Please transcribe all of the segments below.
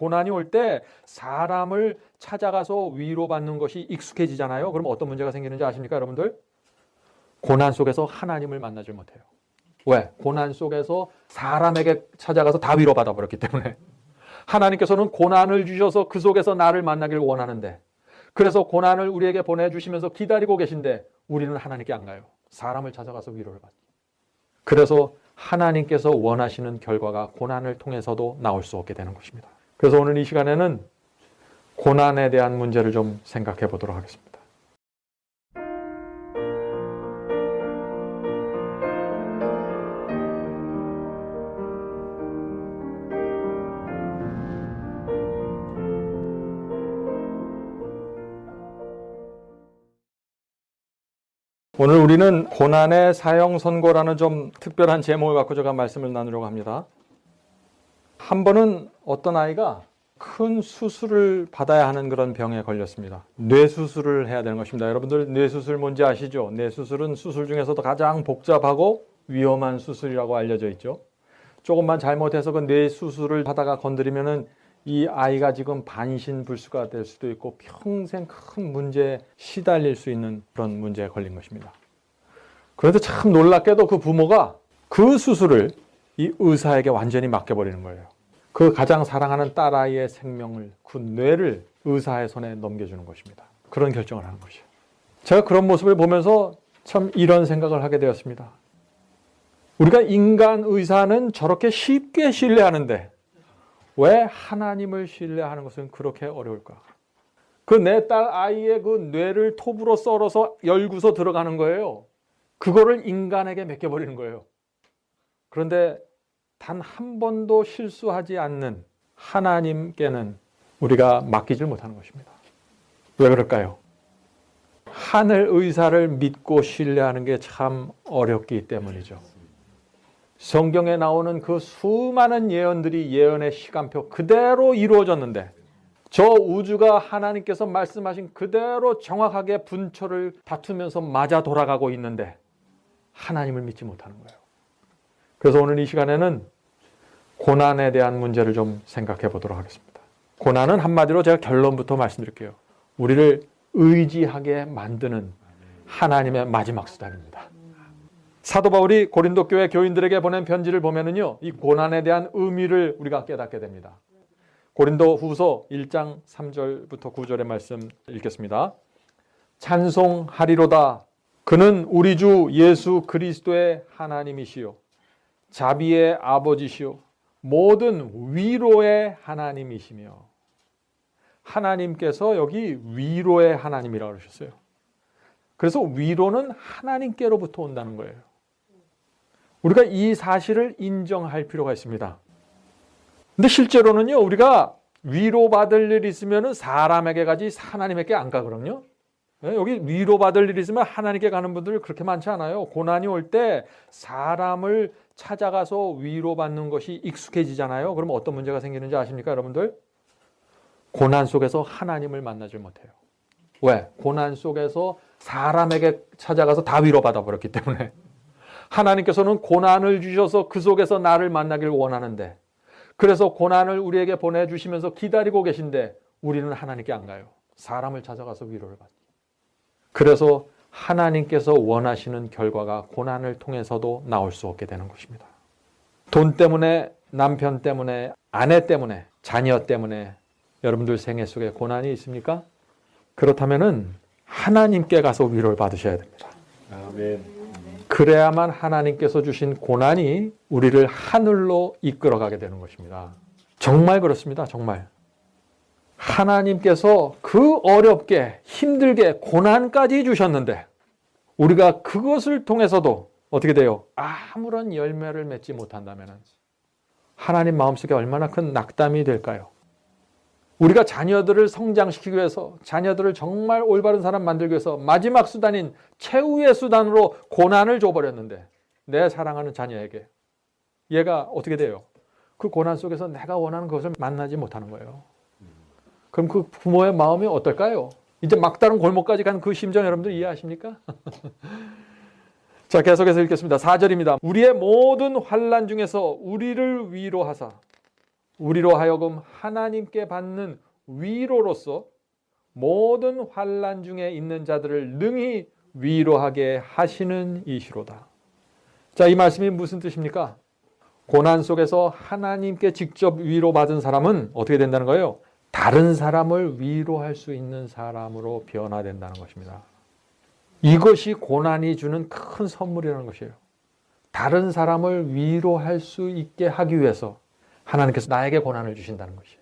고난이 올 때 사람을 찾아가서 위로받는 것이 익숙해지잖아요. 그럼 어떤 문제가 생기는지 아십니까, 여러분들? 고난 속에서 하나님을 만나지 못해요. 왜? 고난 속에서 사람에게 찾아가서 다 위로받아 버렸기 때문에. 하나님께서는 고난을 주셔서 그 속에서 나를 만나길 원하는데, 그래서 고난을 우리에게 보내주시면서 기다리고 계신데 우리는 하나님께 안 가요. 사람을 찾아가서 위로를 받죠. 그래서 하나님께서 원하시는 결과가 고난을 통해서도 나올 수 없게 되는 것입니다. 그래서 오늘 이 시간에는 고난에 대한 문제를 좀 생각해 보도록 하겠습니다. 오늘 우리는 고난의 사형 선고라는 좀 특별한 제목을 갖고 제가 말씀을 나누려고 합니다. 한 번은 어떤 아이가 큰 수술을 받아야 하는 그런 병에 걸렸습니다. 뇌수술을 해야 되는 것입니다. 여러분들 뇌수술 뭔지 아시죠? 뇌수술은 수술 중에서도 가장 복잡하고 위험한 수술이라고 알려져 있죠. 조금만 잘못해서 그 뇌수술을 하다가 건드리면은 이 아이가 지금 반신불수가 될 수도 있고 평생 큰 문제에 시달릴 수 있는 그런 문제에 걸린 것입니다. 그런데 참 놀랍게도 그 부모가 그 수술을 이 의사에게 완전히 맡겨버리는 거예요. 그 가장 사랑하는 딸아이의 생명을, 그 뇌를 의사의 손에 넘겨주는 것입니다. 그런 결정을 하는 것이에요. 제가 그런 모습을 보면서 참 이런 생각을 하게 되었습니다. 우리가 인간 의사는 저렇게 쉽게 신뢰하는데 왜 하나님을 신뢰하는 것은 그렇게 어려울까? 그 내 딸 아이의 그 뇌를 톱으로 썰어서 열고서 들어가는 거예요. 그거를 인간에게 맡겨버리는 거예요. 그런데 단 한 번도 실수하지 않는 하나님께는 우리가 맡기질 못하는 것입니다. 왜 그럴까요? 하늘 의사를 믿고 신뢰하는 게 참 어렵기 때문이죠. 성경에 나오는 그 수많은 예언들이 예언의 시간표 그대로 이루어졌는데 저 우주가 하나님께서 말씀하신 그대로 정확하게 분초를 다투면서 맞아 돌아가고 있는데 하나님을 믿지 못하는 거예요. 그래서 오늘 이 시간에는 고난에 대한 문제를 좀 생각해 보도록 하겠습니다. 고난은 한마디로 제가 결론부터 말씀드릴게요. 우리를 의지하게 만드는 하나님의 마지막 수단입니다. 사도 바울이 고린도 교회 교인들에게 보낸 편지를 보면은요, 이 고난에 대한 의미를 우리가 깨닫게 됩니다. 고린도 후서 1장 3절부터 9절의 말씀 읽겠습니다. 찬송하리로다. 그는 우리 주 예수 그리스도의 하나님이시요 자비의 아버지시요 모든 위로의 하나님이시며. 하나님께서 여기 위로의 하나님이라고 그러셨어요. 그래서 위로는 하나님께로부터 온다는 거예요. 우리가 이 사실을 인정할 필요가 있습니다. 근데 실제로는요, 우리가 위로받을 일이 있으면 사람에게 가지 하나님에게 안 가거든요. 여기 위로받을 일이 있으면 하나님께 가는 분들 그렇게 많지 않아요. 고난이 올 때 사람을 찾아가서 위로받는 것이 익숙해지잖아요. 그럼 어떤 문제가 생기는지 아십니까, 여러분들? 고난 속에서 하나님을 만나지 못해요. 왜? 고난 속에서 사람에게 찾아가서 다 위로받아 버렸기 때문에. 하나님께서는 고난을 주셔서 그 속에서 나를 만나길 원하는데, 그래서 고난을 우리에게 보내주시면서 기다리고 계신데 우리는 하나님께 안 가요. 사람을 찾아가서 위로를 받죠. 그래서 하나님께서 원하시는 결과가 고난을 통해서도 나올 수 없게 되는 것입니다. 돈 때문에, 남편 때문에, 아내 때문에, 자녀 때문에 여러분들 생애 속에 고난이 있습니까? 그렇다면은 하나님께 가서 위로를 받으셔야 됩니다. 아멘. 그래야만 하나님께서 주신 고난이 우리를 하늘로 이끌어가게 되는 것입니다. 정말 그렇습니다. 정말. 하나님께서 그 어렵게 힘들게 고난까지 주셨는데 우리가 그것을 통해서도 어떻게 돼요? 아무런 열매를 맺지 못한다면 하나님 마음속에 얼마나 큰 낙담이 될까요? 우리가 자녀들을 성장시키기 위해서, 자녀들을 정말 올바른 사람 만들기 위해서 마지막 수단인 최후의 수단으로 고난을 줘버렸는데 내 사랑하는 자녀에게 얘가 어떻게 돼요? 그 고난 속에서 내가 원하는 것을 만나지 못하는 거예요. 그럼 그 부모의 마음이 어떨까요? 이제 막다른 골목까지 간 그 심정 여러분들 이해하십니까? 자, 계속해서 읽겠습니다. 4절입니다. 우리의 모든 환난 중에서 우리를 위로하사. 우리로 하여금 하나님께 받는 위로로서 모든 환난 중에 있는 자들을 능히 위로하게 하시는 이시로다. 자, 이 말씀이 무슨 뜻입니까? 고난 속에서 하나님께 직접 위로받은 사람은 어떻게 된다는 거예요? 다른 사람을 위로할 수 있는 사람으로 변화된다는 것입니다. 이것이 고난이 주는 큰 선물이라는 것이에요. 다른 사람을 위로할 수 있게 하기 위해서 하나님께서 나에게 고난을 주신다는 것이에요.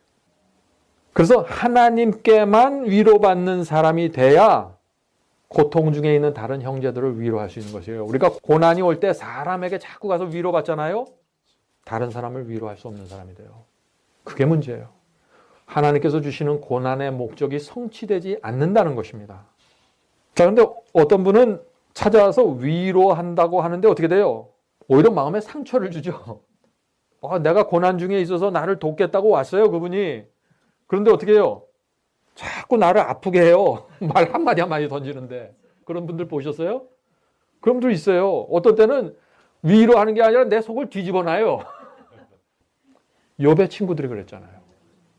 그래서 하나님께만 위로받는 사람이 돼야 고통 중에 있는 다른 형제들을 위로할 수 있는 것이에요. 우리가 고난이 올 때 사람에게 자꾸 가서 위로받잖아요. 다른 사람을 위로할 수 없는 사람이 돼요. 그게 문제예요. 하나님께서 주시는 고난의 목적이 성취되지 않는다는 것입니다. 자, 그런데 어떤 분은 찾아와서 위로한다고 하는데 어떻게 돼요? 오히려 마음에 상처를 주죠. 내가 고난 중에 있어서 나를 돕겠다고 왔어요, 그분이. 그런데 어떻게 해요? 자꾸 나를 아프게 해요. 말 한마디 한마디 던지는데. 그런 분들 보셨어요? 그런 분들 있어요. 어떤 때는 위로하는 게 아니라 내 속을 뒤집어 놔요. 욥의 친구들이 그랬잖아요.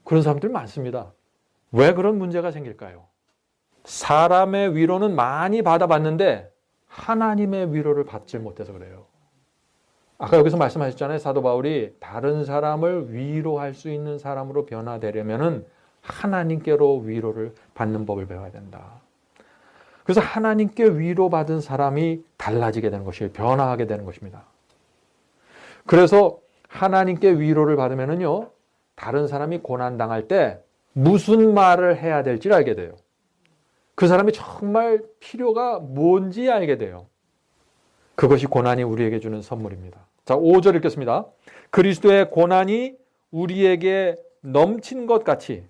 그런 사람들 많습니다. 왜 그런 문제가 생길까요? 사람의 위로는 많이 받아봤는데 하나님의 위로를 받지 못해서 그래요. 아까 여기서 말씀하셨잖아요. 사도 바울이 다른 사람을 위로할 수 있는 사람으로 변화되려면 하나님께로 위로를 받는 법을 배워야 된다. 그래서 하나님께 위로받은 사람이 달라지게 되는 것이에요. 변화하게 되는 것입니다. 그래서 하나님께 위로를 받으면요, 다른 사람이 고난당할 때 무슨 말을 해야 될지를 알게 돼요. 그 사람이 정말 필요가 뭔지 알게 돼요. 그것이 고난이 우리에게 주는 선물입니다. 자, 5절 읽겠습니다. 그리스도의 고난이 우리에게 넘친 것 같이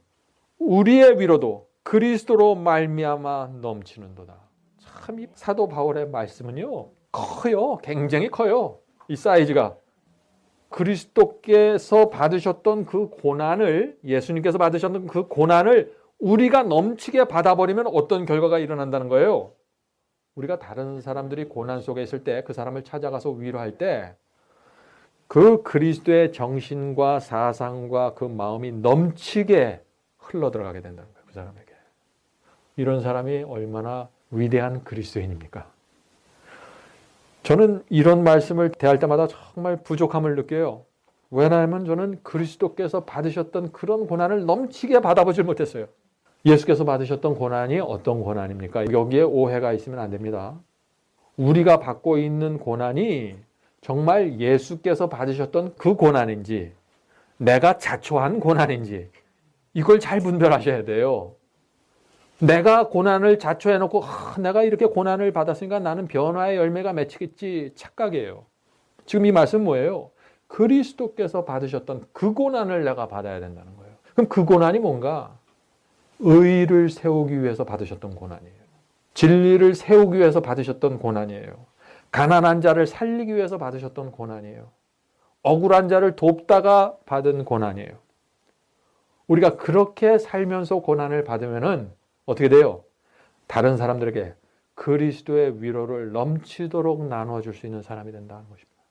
우리의 위로도 그리스도로 말미암아 넘치는도다. 참 이 사도 바울의 말씀은요, 커요. 굉장히 커요. 이 사이즈가. 그리스도께서 받으셨던 그 고난을, 예수님께서 받으셨던 그 고난을 우리가 넘치게 받아버리면 어떤 결과가 일어난다는 거예요? 우리가 다른 사람들이 고난 속에 있을 때 그 사람을 찾아가서 위로할 때 그 그리스도의 정신과 사상과 그 마음이 넘치게 흘러들어가게 된다는 거예요. 그 사람에게. 이런 사람이 얼마나 위대한 그리스도인입니까? 저는 이런 말씀을 대할 때마다 정말 부족함을 느껴요. 왜냐하면 저는 그리스도께서 받으셨던 그런 고난을 넘치게 받아보질 못했어요. 예수께서 받으셨던 고난이 어떤 고난입니까? 여기에 오해가 있으면 안 됩니다. 우리가 받고 있는 고난이 정말 예수께서 받으셨던 그 고난인지 내가 자초한 고난인지 이걸 잘 분별하셔야 돼요. 내가 고난을 자초해놓고 내가 이렇게 고난을 받았으니까 나는 변화의 열매가 맺히겠지 착각이에요. 지금 이 말씀은 뭐예요? 그리스도께서 받으셨던 그 고난을 내가 받아야 된다는 거예요. 그럼 그 고난이 뭔가? 의를 세우기 위해서 받으셨던 고난이에요. 진리를 세우기 위해서 받으셨던 고난이에요. 가난한 자를 살리기 위해서 받으셨던 고난이에요. 억울한 자를 돕다가 받은 고난이에요. 우리가 그렇게 살면서 고난을 받으면은 어떻게 돼요? 다른 사람들에게 그리스도의 위로를 넘치도록 나눠줄 수 있는 사람이 된다는 것입니다.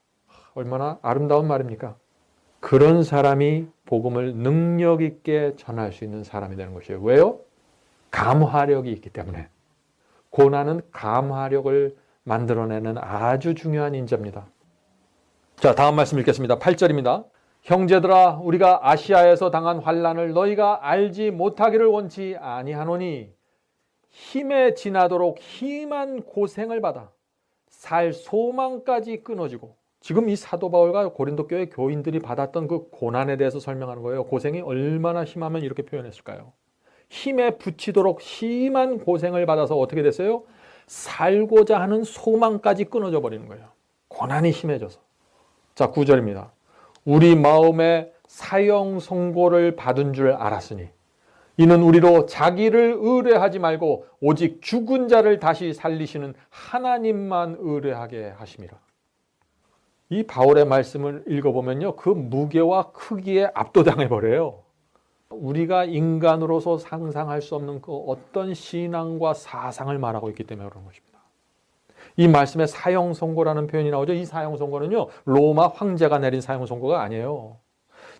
얼마나 아름다운 말입니까? 그런 사람이 복음을 능력 있게 전할 수 있는 사람이 되는 것이에요. 왜요? 감화력이 있기 때문에. 고난은 감화력을 만들어내는 아주 중요한 인자입니다. 자, 다음 말씀 읽겠습니다. 8절입니다. 형제들아, 우리가 아시아에서 당한 환난을 너희가 알지 못하기를 원치 아니하노니 힘에 지나도록 심한 고생을 받아 살 소망까지 끊어지고. 지금 이 사도 바울과 고린도 교회 교인들이 받았던 그 고난에 대해서 설명하는 거예요. 고생이 얼마나 심하면 이렇게 표현했을까요? 힘에 부치도록 심한 고생을 받아서 어떻게 됐어요? 살고자 하는 소망까지 끊어져 버리는 거예요. 고난이 심해져서. 자, 9절입니다. 우리 마음에 사형 선고를 받은 줄 알았으니 이는 우리로 자기를 의뢰하지 말고 오직 죽은 자를 다시 살리시는 하나님만 의뢰하게 하심이라. 이 바울의 말씀을 읽어보면요, 그 무게와 크기에 압도당해 버려요. 우리가 인간으로서 상상할 수 없는 그 어떤 신앙과 사상을 말하고 있기 때문에 그런 것입니다. 이 말씀에 사형 선고라는 표현이 나오죠. 이 사형 선고는요, 로마 황제가 내린 사형 선고가 아니에요.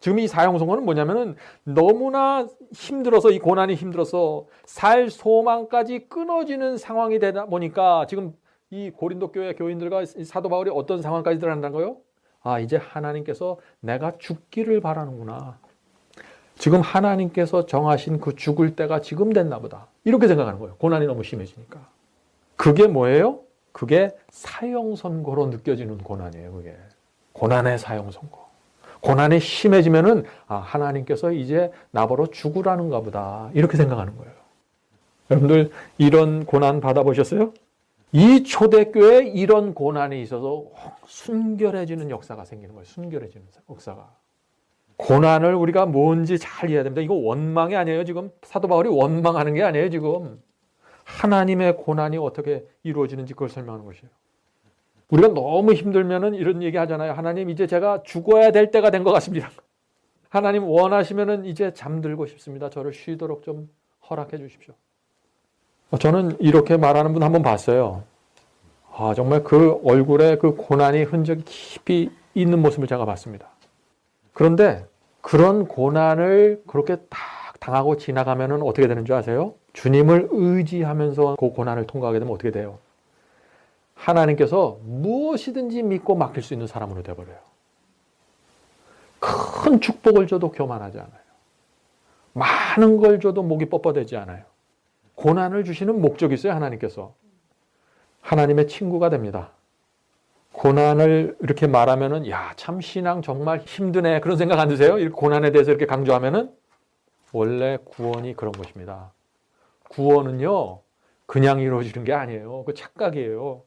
지금 이 사형선고는 뭐냐면은 너무나 힘들어서, 이 고난이 힘들어서 살 소망까지 끊어지는 상황이 되다 보니까 지금 이 고린도 교회 교인들과 사도 바울이 어떤 상황까지 들어간다는 거예요? 아, 이제 하나님께서 내가 죽기를 바라는구나. 지금 하나님께서 정하신 그 죽을 때가 지금 됐나 보다. 이렇게 생각하는 거예요. 고난이 너무 심해지니까. 그게 뭐예요? 그게 사형선고로 느껴지는 고난이에요. 그게 고난의 사형선고. 고난이 심해지면은 아, 하나님께서 이제 나보러 죽으라는가 보다. 이렇게 생각하는 거예요. 여러분들 이런 고난 받아보셨어요? 이 초대교회에 이런 고난이 있어서 순결해지는 역사가 생기는 거예요. 순결해지는 역사가. 고난을 우리가 뭔지 잘 이해해야 됩니다. 이거 원망이 아니에요. 지금 사도 바울이 원망하는 게 아니에요. 지금 하나님의 고난이 어떻게 이루어지는지 그걸 설명하는 것이에요. 우리가 너무 힘들면은 이런 얘기 하잖아요. 하나님, 이제 제가 죽어야 될 때가 된 것 같습니다. 하나님 원하시면은 이제 잠들고 싶습니다. 저를 쉬도록 좀 허락해 주십시오. 저는 이렇게 말하는 분 한번 봤어요. 아, 정말 그 얼굴에 그 고난이 흔적이 깊이 있는 모습을 제가 봤습니다. 그런데 그런 고난을 그렇게 딱 당하고 지나가면은 어떻게 되는 줄 아세요? 주님을 의지하면서 그 고난을 통과하게 되면 어떻게 돼요? 하나님께서 무엇이든지 믿고 맡길 수 있는 사람으로 되어버려요. 큰 축복을 줘도 교만하지 않아요. 많은 걸 줘도 목이 뻣뻣하지 않아요. 고난을 주시는 목적이 있어요. 하나님께서. 하나님의 친구가 됩니다. 고난을 이렇게 말하면은 야, 참 신앙 정말 힘드네. 그런 생각 안 드세요? 이 고난에 대해서 이렇게 강조하면은 원래 구원이 그런 것입니다. 구원은요, 그냥 이루어지는 게 아니에요. 그 착각이에요.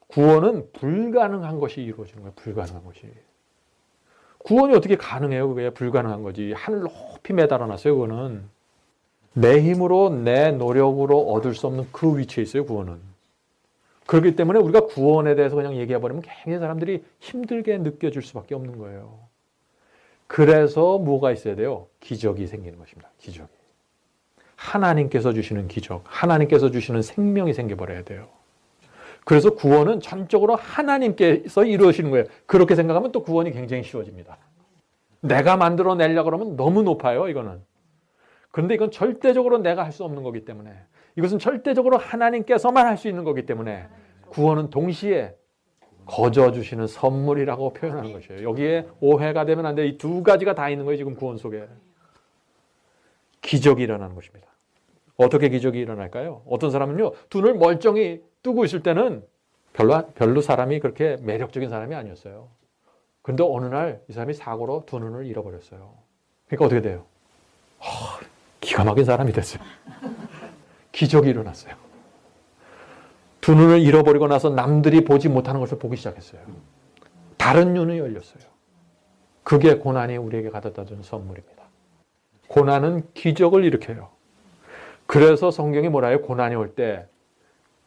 구원은 불가능한 것이 이루어지는 거예요. 불가능한 것이. 구원이 어떻게 가능해요? 그게 불가능한 거지. 하늘 높이 매달아놨어요. 그거는. 내 힘으로 내 노력으로 얻을 수 없는 그 위치에 있어요. 구원은. 그렇기 때문에 우리가 구원에 대해서 그냥 얘기해버리면 굉장히 사람들이 힘들게 느껴질 수밖에 없는 거예요. 그래서 뭐가 있어야 돼요? 기적이 생기는 것입니다. 기적이. 하나님께서 주시는 기적, 하나님께서 주시는 생명이 생겨버려야 돼요. 그래서 구원은 전적으로 하나님께서 이루어지는 거예요. 그렇게 생각하면 또 구원이 굉장히 쉬워집니다. 내가 만들어내려고 그러면 너무 높아요, 이거는. 그런데 이건 절대적으로 내가 할 수 없는 거기 때문에, 이것은 절대적으로 하나님께서만 할 수 있는 거기 때문에 구원은 동시에 거저주시는 선물이라고 표현하는 것이에요. 여기에 오해가 되면 안 돼요. 이 두 가지가 다 있는 거예요, 지금 구원 속에. 기적이 일어나는 것입니다. 어떻게 기적이 일어날까요? 어떤 사람은요, 눈을 멀쩡히 뜨고 있을 때는 별로 사람이 그렇게 매력적인 사람이 아니었어요. 그런데 어느 날 이 사람이 사고로 두 눈을 잃어버렸어요. 그러니까 어떻게 돼요? 기가 막힌 사람이 됐어요. 기적이 일어났어요. 두 눈을 잃어버리고 나서 남들이 보지 못하는 것을 보기 시작했어요. 다른 눈이 열렸어요. 그게 고난이 우리에게 가져다 준 선물입니다. 고난은 기적을 일으켜요. 그래서 성경이 뭐라 해요? 고난이 올 때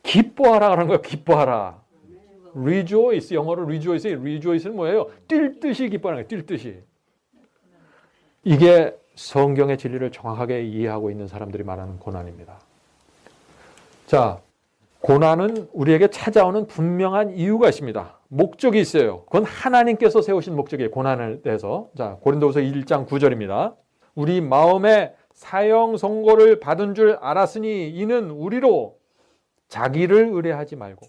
기뻐하라 그러는 거예요. 기뻐하라. rejoice, 영어로 rejoice는 뭐예요? 뛸 듯이 기뻐하는 거예요. 뛸 듯이. 이게 성경의 진리를 정확하게 이해하고 있는 사람들이 말하는 고난입니다. 자, 고난은 우리에게 찾아오는 분명한 이유가 있습니다. 목적이 있어요. 그건 하나님께서 세우신 목적이에요. 고난에 대해서. 자, 고린도후서 1장 9절입니다. 우리 마음에 사형 선고를 받은 줄 알았으니 이는 우리로 자기를 의뢰하지 말고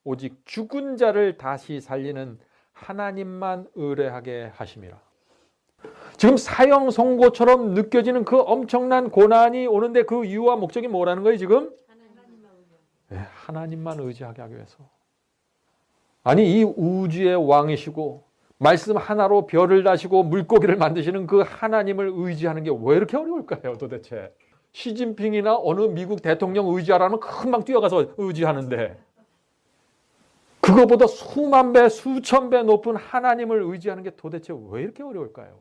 오직 죽은 자를 다시 살리는 하나님만 의뢰하게 하심이라. 지금 사형 선고처럼 느껴지는 그 엄청난 고난이 오는데 그 이유와 목적이 뭐라는 거예요, 지금? 하나님만 의지하게 하기 위해서. 아니, 이 우주의 왕이시고 말씀 하나로 별을 다시고 물고기를 만드시는 그 하나님을 의지하는 게 왜 이렇게 어려울까요, 도대체? 시진핑이나 어느 미국 대통령 의지하라면 금방 뛰어가서 의지하는데 그거보다 수만 배, 수천 배 높은 하나님을 의지하는 게 도대체 왜 이렇게 어려울까요?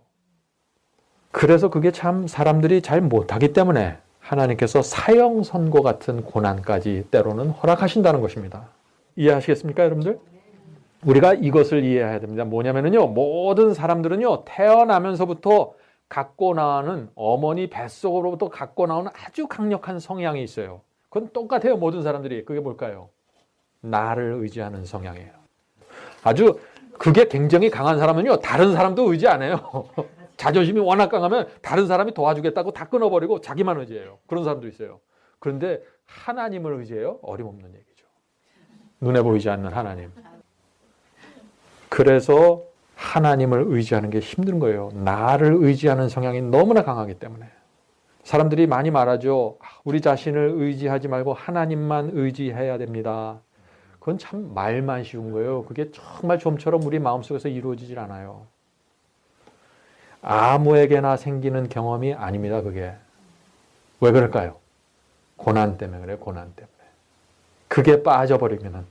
그래서 그게 참 사람들이 잘 못하기 때문에 하나님께서 사형 선고 같은 고난까지 때로는 허락하신다는 것입니다. 이해하시겠습니까, 여러분들? 우리가 이것을 이해해야 됩니다. 뭐냐면요, 모든 사람들은요, 태어나면서부터 갖고 나오는 어머니 뱃속으로부터 갖고 나오는 아주 강력한 성향이 있어요. 그건 똑같아요, 모든 사람들이. 그게 뭘까요? 나를 의지하는 성향이에요. 아주 그게 굉장히 강한 사람은요, 다른 사람도 의지 안 해요. 자존심이 워낙 강하면 다른 사람이 도와주겠다고 다 끊어버리고 자기만 의지해요. 그런 사람도 있어요. 그런데 하나님을 의지해요? 어림없는 얘기죠. 눈에 보이지 않는 하나님. 그래서 하나님을 의지하는 게 힘든 거예요. 나를 의지하는 성향이 너무나 강하기 때문에. 사람들이 많이 말하죠. 우리 자신을 의지하지 말고 하나님만 의지해야 됩니다. 그건 참 말만 쉬운 거예요. 그게 정말 좀처럼 우리 마음속에서 이루어지질 않아요. 아무에게나 생기는 경험이 아닙니다. 그게. 왜 그럴까요? 고난 때문에 그래요. 고난 때문에. 그게 빠져버리면은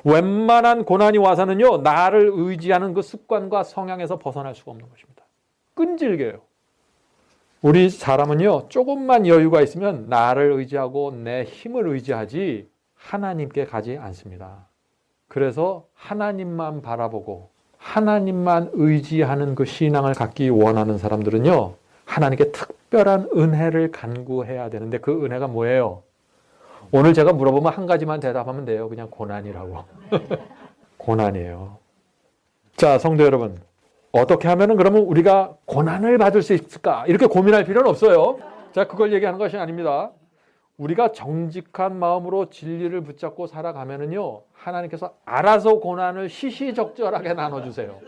웬만한 고난이 와서는요, 나를 의지하는 그 습관과 성향에서 벗어날 수가 없는 것입니다. 끈질겨요. 우리 사람은요, 조금만 여유가 있으면 나를 의지하고 내 힘을 의지하지 하나님께 가지 않습니다. 그래서 하나님만 바라보고 하나님만 의지하는 그 신앙을 갖기 원하는 사람들은요, 하나님께 특별한 은혜를 간구해야 되는데 그 은혜가 뭐예요? 오늘 제가 물어보면 한 가지만 대답하면 돼요. 그냥 고난이라고. 고난이에요. 자, 성도 여러분. 어떻게 하면은 그러면 우리가 고난을 받을 수 있을까? 이렇게 고민할 필요는 없어요. 자, 그걸 얘기하는 것이 아닙니다. 우리가 정직한 마음으로 진리를 붙잡고 살아가면은요, 하나님께서 알아서 고난을 시시적절하게 나눠주세요.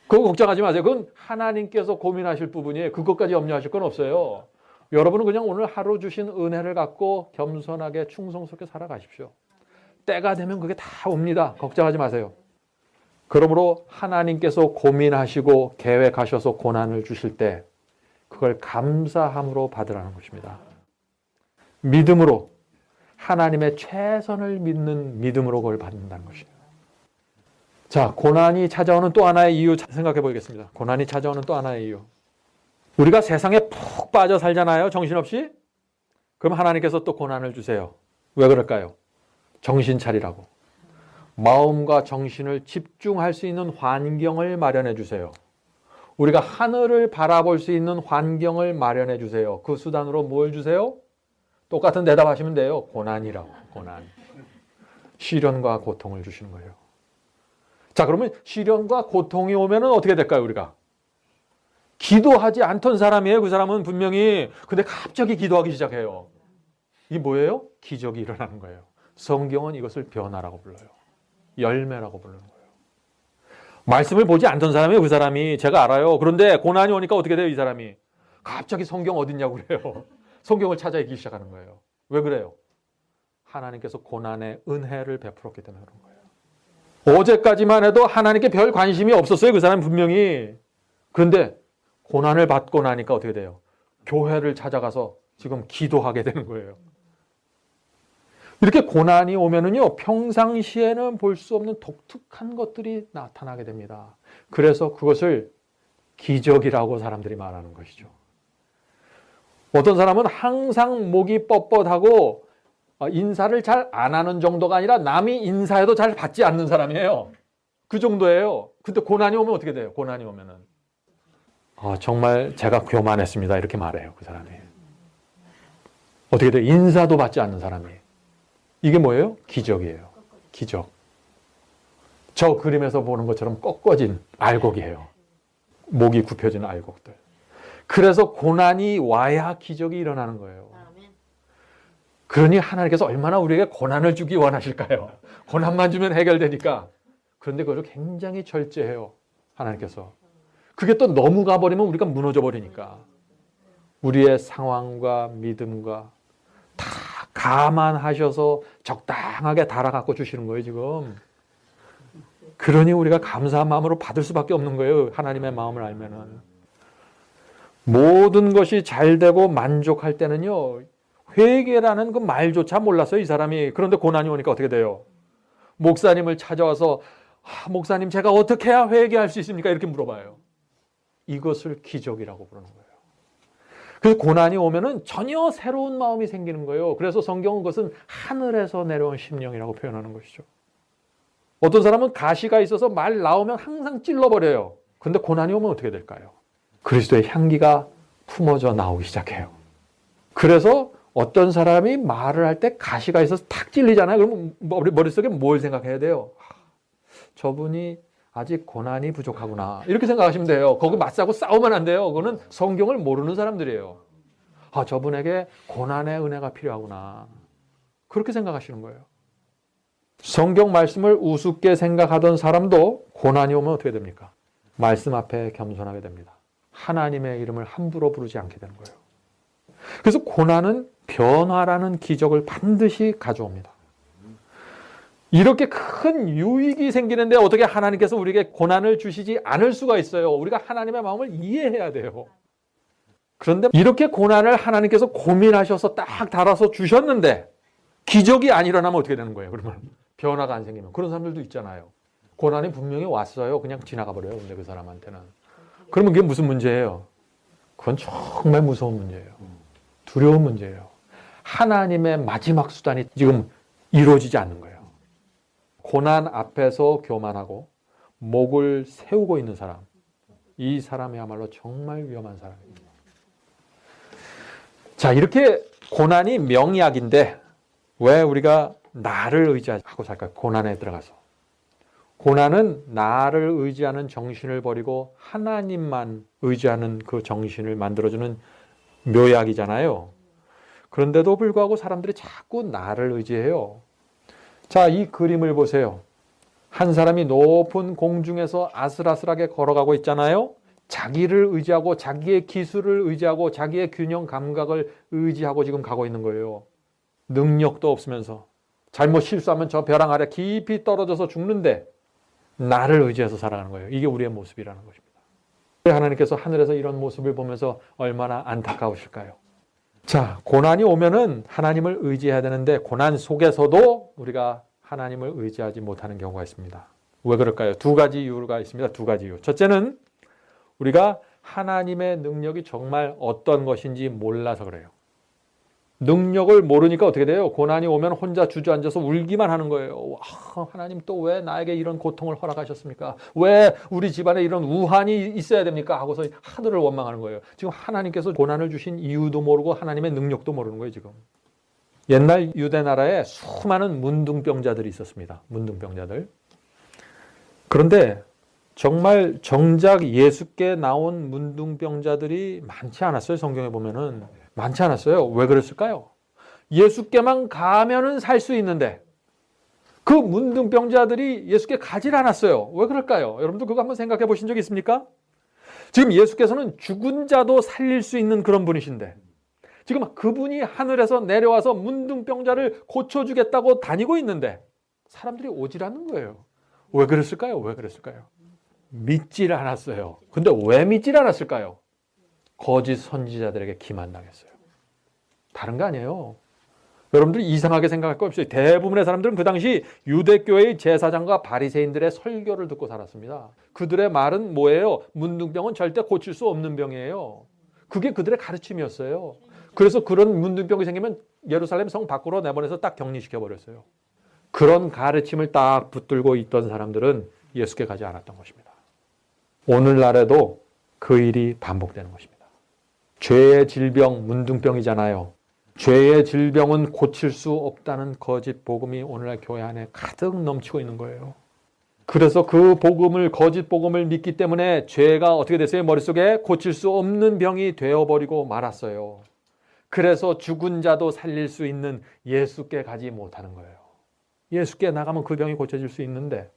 그거 걱정하지 마세요. 그건 하나님께서 고민하실 부분이에요. 그것까지 염려하실 건 없어요. 여러분은 그냥 오늘 하루 주신 은혜를 갖고 겸손하게 충성스럽게 살아가십시오. 때가 되면 그게 다 옵니다. 걱정하지 마세요. 그러므로 하나님께서 고민하시고 계획하셔서 고난을 주실 때 그걸 감사함으로 받으라는 것입니다. 믿음으로, 하나님의 최선을 믿는 믿음으로 그걸 받는다는 것이에요. 자, 고난이 찾아오는 또 하나의 이유 생각해 보겠습니다. 고난이 찾아오는 또 하나의 이유. 우리가 세상에 푹 빠져 살잖아요. 정신없이. 그럼 하나님께서 또 고난을 주세요. 왜 그럴까요? 정신 차리라고. 마음과 정신을 집중할 수 있는 환경을 마련해 주세요. 우리가 하늘을 바라볼 수 있는 환경을 마련해 주세요. 그 수단으로 뭘 주세요? 똑같은 대답하시면 돼요. 고난이라고. 고난. 시련과 고통을 주시는 거예요. 자, 그러면 시련과 고통이 오면은 어떻게 될까요, 우리가? 기도하지 않던 사람이에요. 그 사람은 분명히. 근데 갑자기 기도하기 시작해요. 이게 뭐예요? 기적이 일어나는 거예요. 성경은 이것을 변화라고 불러요. 열매라고 부르는 거예요. 말씀을 보지 않던 사람이에요. 그 사람이. 제가 알아요. 그런데 고난이 오니까 어떻게 돼요? 이 사람이. 갑자기 성경 어딨냐고 그래요. 성경을 찾아 읽기 시작하는 거예요. 왜 그래요? 하나님께서 고난의 은혜를 베풀었기 때문에 그런 거예요. 어제까지만 해도 하나님께 별 관심이 없었어요. 그 사람은 분명히. 그런데 고난을 받고 나니까 어떻게 돼요? 교회를 찾아가서 지금 기도하게 되는 거예요. 이렇게 고난이 오면은요, 평상시에는 볼 수 없는 독특한 것들이 나타나게 됩니다. 그래서 그것을 기적이라고 사람들이 말하는 것이죠. 어떤 사람은 항상 목이 뻣뻣하고 인사를 잘 안 하는 정도가 아니라 남이 인사해도 잘 받지 않는 사람이에요. 그 정도예요. 근데 고난이 오면 어떻게 돼요? 고난이 오면은. 정말 제가 교만했습니다. 이렇게 말해요. 그 사람이. 어떻게 돼요? 인사도 받지 않는 사람이. 이게 뭐예요? 기적이에요. 기적. 저 그림에서 보는 것처럼 꺾어진 알곡이에요. 목이 굽혀진 알곡들. 그래서 고난이 와야 기적이 일어나는 거예요. 그러니 하나님께서 얼마나 우리에게 고난을 주기 원하실까요? 고난만 주면 해결되니까. 그런데 그걸 굉장히 절제해요. 하나님께서. 그게 또 너무 가버리면 우리가 무너져 버리니까. 우리의 상황과 믿음과 다 감안하셔서 적당하게 달아갖고 주시는 거예요, 지금. 그러니 우리가 감사한 마음으로 받을 수밖에 없는 거예요. 하나님의 마음을 알면은. 모든 것이 잘 되고 만족할 때는요, 회개라는 그 말조차 몰랐어요, 이 사람이. 그런데 고난이 오니까 어떻게 돼요? 목사님을 찾아와서, 목사님, 제가 어떻게 해야 회개할 수 있습니까? 이렇게 물어봐요. 이것을 기적이라고 부르는 거예요. 그래서 고난이 오면은 전혀 새로운 마음이 생기는 거예요. 그래서 성경은 그것은 하늘에서 내려온 심령이라고 표현하는 것이죠. 어떤 사람은 가시가 있어서 말 나오면 항상 찔러버려요. 근데 고난이 오면 어떻게 될까요? 그리스도의 향기가 품어져 나오기 시작해요. 그래서 어떤 사람이 말을 할 때 가시가 있어서 탁 찔리잖아요. 그러면 머릿속에 뭘 생각해야 돼요? 저분이 아직 고난이 부족하구나. 이렇게 생각하시면 돼요. 거기 맞서고 싸우면 안 돼요. 그거는 성경을 모르는 사람들이에요. 아, 저분에게 고난의 은혜가 필요하구나. 그렇게 생각하시는 거예요. 성경 말씀을 우습게 생각하던 사람도 고난이 오면 어떻게 됩니까? 말씀 앞에 겸손하게 됩니다. 하나님의 이름을 함부로 부르지 않게 되는 거예요. 그래서 고난은 변화라는 기적을 반드시 가져옵니다. 이렇게 큰 유익이 생기는데 어떻게 하나님께서 우리에게 고난을 주시지 않을 수가 있어요. 우리가 하나님의 마음을 이해해야 돼요. 그런데 이렇게 고난을 하나님께서 고민하셔서 딱 달아서 주셨는데 기적이 안 일어나면 어떻게 되는 거예요? 그러면 변화가 안 생기면. 그런 사람들도 있잖아요. 고난이 분명히 왔어요. 그냥 지나가 버려요. 근데 그 사람한테는. 그러면 그게 무슨 문제예요? 그건 정말 무서운 문제예요. 두려운 문제예요. 하나님의 마지막 수단이 지금 이루어지지 않는 거예요. 고난 앞에서 교만하고 목을 세우고 있는 사람, 이 사람이야말로 정말 위험한 사람입니다. 자, 이렇게 고난이 명약인데 왜 우리가 나를 의지하고 살까요? 고난에 들어가서. 고난은 나를 의지하는 정신을 버리고 하나님만 의지하는 그 정신을 만들어주는 묘약이잖아요. 그런데도 불구하고 사람들이 자꾸 나를 의지해요. 자, 이 그림을 보세요. 한 사람이 높은 공중에서 아슬아슬하게 걸어가고 있잖아요. 자기를 의지하고 자기의 기술을 의지하고 자기의 균형 감각을 의지하고 지금 가고 있는 거예요. 능력도 없으면서 잘못 실수하면 저 벼랑 아래 깊이 떨어져서 죽는데 나를 의지해서 살아가는 거예요. 이게 우리의 모습이라는 것입니다. 하나님께서 하늘에서 이런 모습을 보면서 얼마나 안타까우실까요? 자, 고난이 오면은 하나님을 의지해야 되는데 고난 속에서도 우리가 하나님을 의지하지 못하는 경우가 있습니다. 왜 그럴까요? 두 가지 이유가 있습니다. 두 가지 이유. 첫째는 우리가 하나님의 능력이 정말 어떤 것인지 몰라서 그래요. 능력을 모르니까 어떻게 돼요? 고난이 오면 혼자 주저앉아서 울기만 하는 거예요. 하나님 또 왜 나에게 이런 고통을 허락하셨습니까? 왜 우리 집안에 이런 우환이 있어야 됩니까? 하고서 하늘을 원망하는 거예요. 지금 하나님께서 고난을 주신 이유도 모르고 하나님의 능력도 모르는 거예요, 지금. 옛날 유대 나라에 수많은 문둥병자들이 있었습니다. 문둥병자들. 그런데 정말 정작 예수께 나온 문둥병자들이 많지 않았어요. 성경에 보면은. 많지 않았어요. 왜 그랬을까요? 예수께만 가면은 살 수 있는데 그 문둥병자들이 예수께 가질 않았어요. 왜 그럴까요? 여러분들 그거 한번 생각해 보신 적 있습니까? 지금 예수께서는 죽은 자도 살릴 수 있는 그런 분이신데 지금 그분이 하늘에서 내려와서 문둥병자를 고쳐주겠다고 다니고 있는데 사람들이 오질 않는 거예요. 왜 그랬을까요? 왜 그랬을까요? 믿질 않았어요. 근데 왜 믿질 않았을까요? 거짓 선지자들에게 기만당했어요. 다른 거 아니에요. 여러분들 이상하게 생각할 거 없어요. 대부분의 사람들은 그 당시 유대교회의 제사장과 바리새인들의 설교를 듣고 살았습니다. 그들의 말은 뭐예요? 문둥병은 절대 고칠 수 없는 병이에요. 그게 그들의 가르침이었어요. 그래서 그런 문둥병이 생기면 예루살렘 성 밖으로 내보내서 딱 격리시켜버렸어요. 그런 가르침을 딱 붙들고 있던 사람들은 예수께 가지 않았던 것입니다. 오늘날에도 그 일이 반복되는 것입니다. 죄의 질병, 문둥병이잖아요. 죄의 질병은 고칠 수 없다는 거짓 복음이 오늘날 교회 안에 가득 넘치고 있는 거예요. 그래서 그 복음을, 거짓 복음을 믿기 때문에 죄가 어떻게 됐어요? 머릿속에 고칠 수 없는 병이 되어버리고 말았어요. 그래서 죽은 자도 살릴 수 있는 예수께 가지 못하는 거예요. 예수께 나가면 그 병이 고쳐질 수 있는데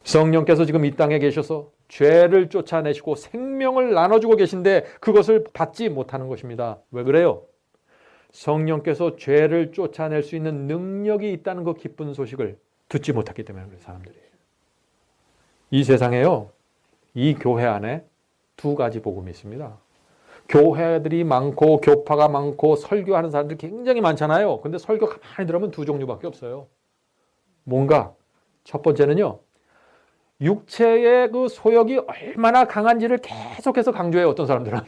성령께서 지금 이 땅에 계셔서 죄를 쫓아내시고 생명을 나눠주고 계신데 그것을 받지 못하는 것입니다. 왜 그래요? 성령께서 죄를 쫓아낼 수 있는 능력이 있다는 그 기쁜 소식을 듣지 못했기 때문에 그래요, 사람들이. 이 세상에요, 이 교회 안에 두 가지 복음이 있습니다. 교회들이 많고 교파가 많고 설교하는 사람들이 굉장히 많잖아요. 근데 설교 가만히 들으면 두 종류밖에 없어요. 뭔가 첫 번째는요, 육체의 그 소욕이 얼마나 강한지를 계속해서 강조해요. 어떤 사람들은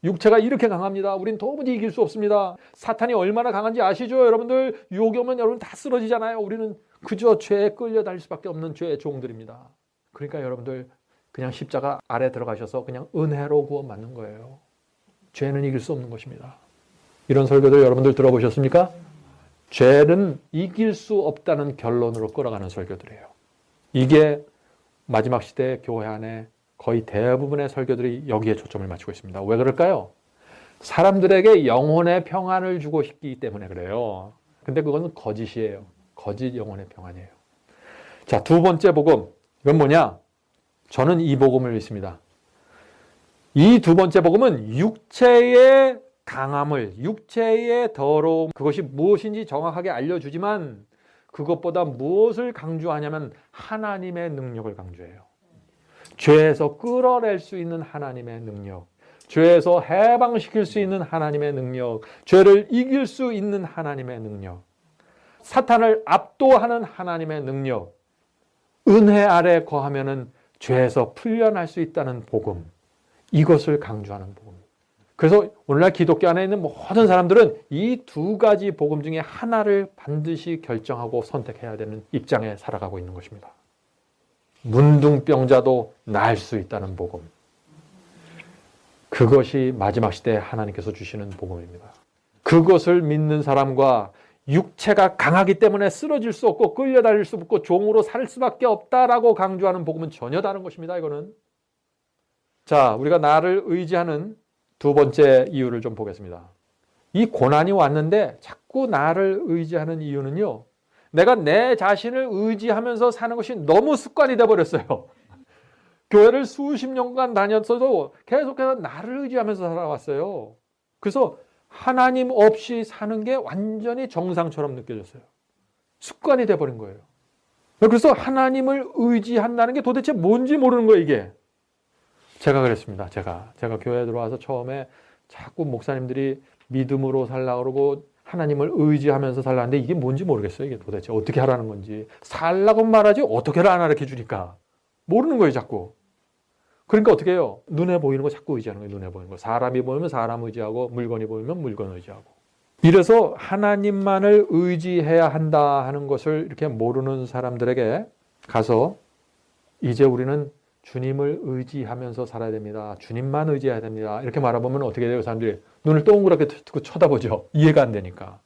육체가 이렇게 강합니다. 우린 도무지 이길 수 없습니다. 사탄이 얼마나 강한지 아시죠? 여러분들 유혹이 오면 여러분 다 쓰러지잖아요. 우리는 그저 죄에 끌려다닐 수밖에 없는 죄의 종들입니다. 그러니까 여러분들 그냥 십자가 아래 들어가셔서 그냥 은혜로 구원 받는 거예요. 죄는 이길 수 없는 것입니다. 이런 설교들 여러분들 들어보셨습니까? 죄는 이길 수 없다는 결론으로 끌어가는 설교들이에요. 이게 마지막 시대 교회 안에 거의 대부분의 설교들이 여기에 초점을 맞추고 있습니다. 왜 그럴까요? 사람들에게 영혼의 평안을 주고 싶기 때문에 그래요. 근데 그건 거짓이에요. 거짓 영혼의 평안이에요. 자, 두 번째 복음. 이건 뭐냐? 저는 이 복음을 믿습니다. 이 두 번째 복음은 육체의 강함을, 육체의 더러움, 그것이 무엇인지 정확하게 알려주지만 그것보다 무엇을 강조하냐면 하나님의 능력을 강조해요. 죄에서 끌어낼 수 있는 하나님의 능력, 죄에서 해방시킬 수 있는 하나님의 능력, 죄를 이길 수 있는 하나님의 능력, 사탄을 압도하는 하나님의 능력, 은혜 아래 거하면은 죄에서 풀려날 수 있다는 복음, 이것을 강조하는 복음. 그래서 오늘날 기독교 안에 있는 모든 사람들은 이 두 가지 복음 중에 하나를 반드시 결정하고 선택해야 되는 입장에 살아가고 있는 것입니다. 문둥병자도 나을 수 있다는 복음. 그것이 마지막 시대에 하나님께서 주시는 복음입니다. 그것을 믿는 사람과 육체가 강하기 때문에 쓰러질 수 없고 끌려다닐 수 없고 종으로 살 수밖에 없다라고 강조하는 복음은 전혀 다른 것입니다. 이거는. 자, 우리가 나를 의지하는 두 번째 이유를 좀 보겠습니다. 이 고난이 왔는데 자꾸 나를 의지하는 이유는요, 내가 내 자신을 의지하면서 사는 것이 너무 습관이 되어버렸어요. 교회를 수십 년간 다녔어도 계속해서 나를 의지하면서 살아왔어요. 그래서 하나님 없이 사는 게 완전히 정상처럼 느껴졌어요. 습관이 돼버린 거예요. 그래서 하나님을 의지한다는 게 도대체 뭔지 모르는 거예요, 이게. 제가 그랬습니다. 제가 교회에 들어와서 처음에 자꾸 목사님들이 믿음으로 살라고 그러고 하나님을 의지하면서 살라는데 이게 뭔지 모르겠어요. 이게 도대체 어떻게 하라는 건지. 살라고 말하지 어떻게 안 가르쳐 주니까. 모르는 거예요, 자꾸. 그러니까 어떻게 해요? 눈에 보이는 거 자꾸 의지하는 거예요. 눈에 보이는 거. 사람이 보이면 사람 의지하고 물건이 보이면 물건 의지하고. 이래서 하나님만을 의지해야 한다 하는 것을 이렇게 모르는 사람들에게 가서 이제 우리는 주님을 의지하면서 살아야 됩니다. 주님만 의지해야 됩니다. 이렇게 말해보면 어떻게 돼요? 사람들이 눈을 동그랗게 뜨고 쳐다보죠. 이해가 안 되니까.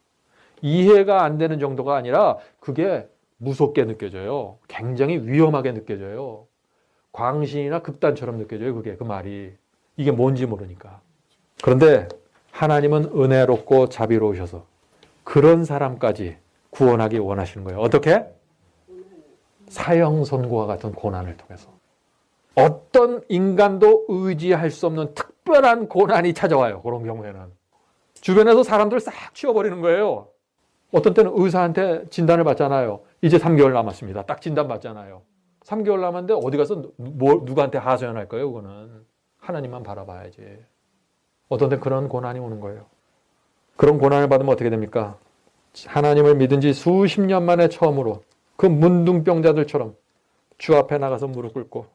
이해가 안 되는 정도가 아니라 그게 무섭게 느껴져요. 굉장히 위험하게 느껴져요. 광신이나 극단처럼 느껴져요. 그게 그 말이. 이게 뭔지 모르니까. 그런데 하나님은 은혜롭고 자비로우셔서 그런 사람까지 구원하기 원하시는 거예요. 어떻게? 사형선고와 같은 고난을 통해서. 어떤 인간도 의지할 수 없는 특별한 고난이 찾아와요. 그런 경우에는. 주변에서 사람들 싹 치워버리는 거예요. 어떤 때는 의사한테 진단을 받잖아요. 이제 3개월 남았습니다. 딱 진단 받잖아요. 3개월 남았는데 어디 가서 누구한테 하소연할 거예요? 그거는. 하나님만 바라봐야지. 어떤 때 그런 고난이 오는 거예요. 그런 고난을 받으면 어떻게 됩니까? 하나님을 믿은 지 수십 년 만에 처음으로 그 문둥병자들처럼 주 앞에 나가서 무릎 꿇고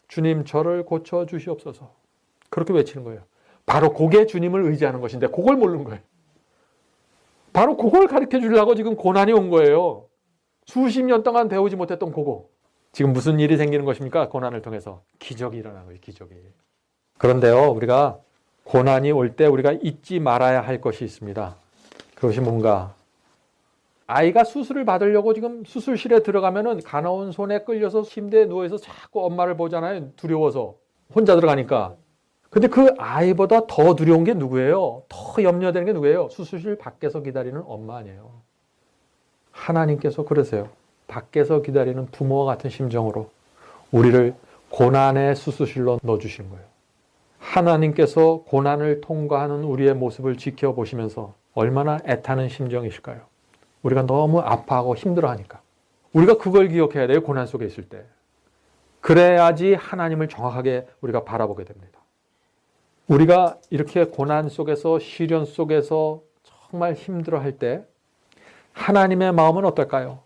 주님 저를 고쳐주시옵소서. 그렇게 외치는 거예요. 바로 그게 주님을 의지하는 것인데 그걸 모르는 거예요. 바로 그걸 가르쳐 주려고 지금 고난이 온 거예요. 수십 년 동안 배우지 못했던 그거. 지금 무슨 일이 생기는 것입니까? 고난을 통해서. 기적이 일어나는 거예요. 기적이. 그런데요, 우리가 고난이 올 때 우리가 잊지 말아야 할 것이 있습니다. 그것이 뭔가? 아이가 수술을 받으려고 지금 수술실에 들어가면은 가나운 손에 끌려서 침대에 누워서 자꾸 엄마를 보잖아요. 두려워서. 혼자 들어가니까. 근데 그 아이보다 더 두려운 게 누구예요? 더 염려되는 게 누구예요? 수술실 밖에서 기다리는 엄마 아니에요. 하나님께서 그러세요. 밖에서 기다리는 부모와 같은 심정으로 우리를 고난의 수술실로 넣어주신 거예요. 하나님께서 고난을 통과하는 우리의 모습을 지켜보시면서 얼마나 애타는 심정이실까요? 우리가 너무 아파하고 힘들어하니까. 우리가 그걸 기억해야 돼요. 고난 속에 있을 때. 그래야지 하나님을 정확하게 우리가 바라보게 됩니다. 우리가 이렇게 고난 속에서 시련 속에서 정말 힘들어할 때 하나님의 마음은 어떨까요?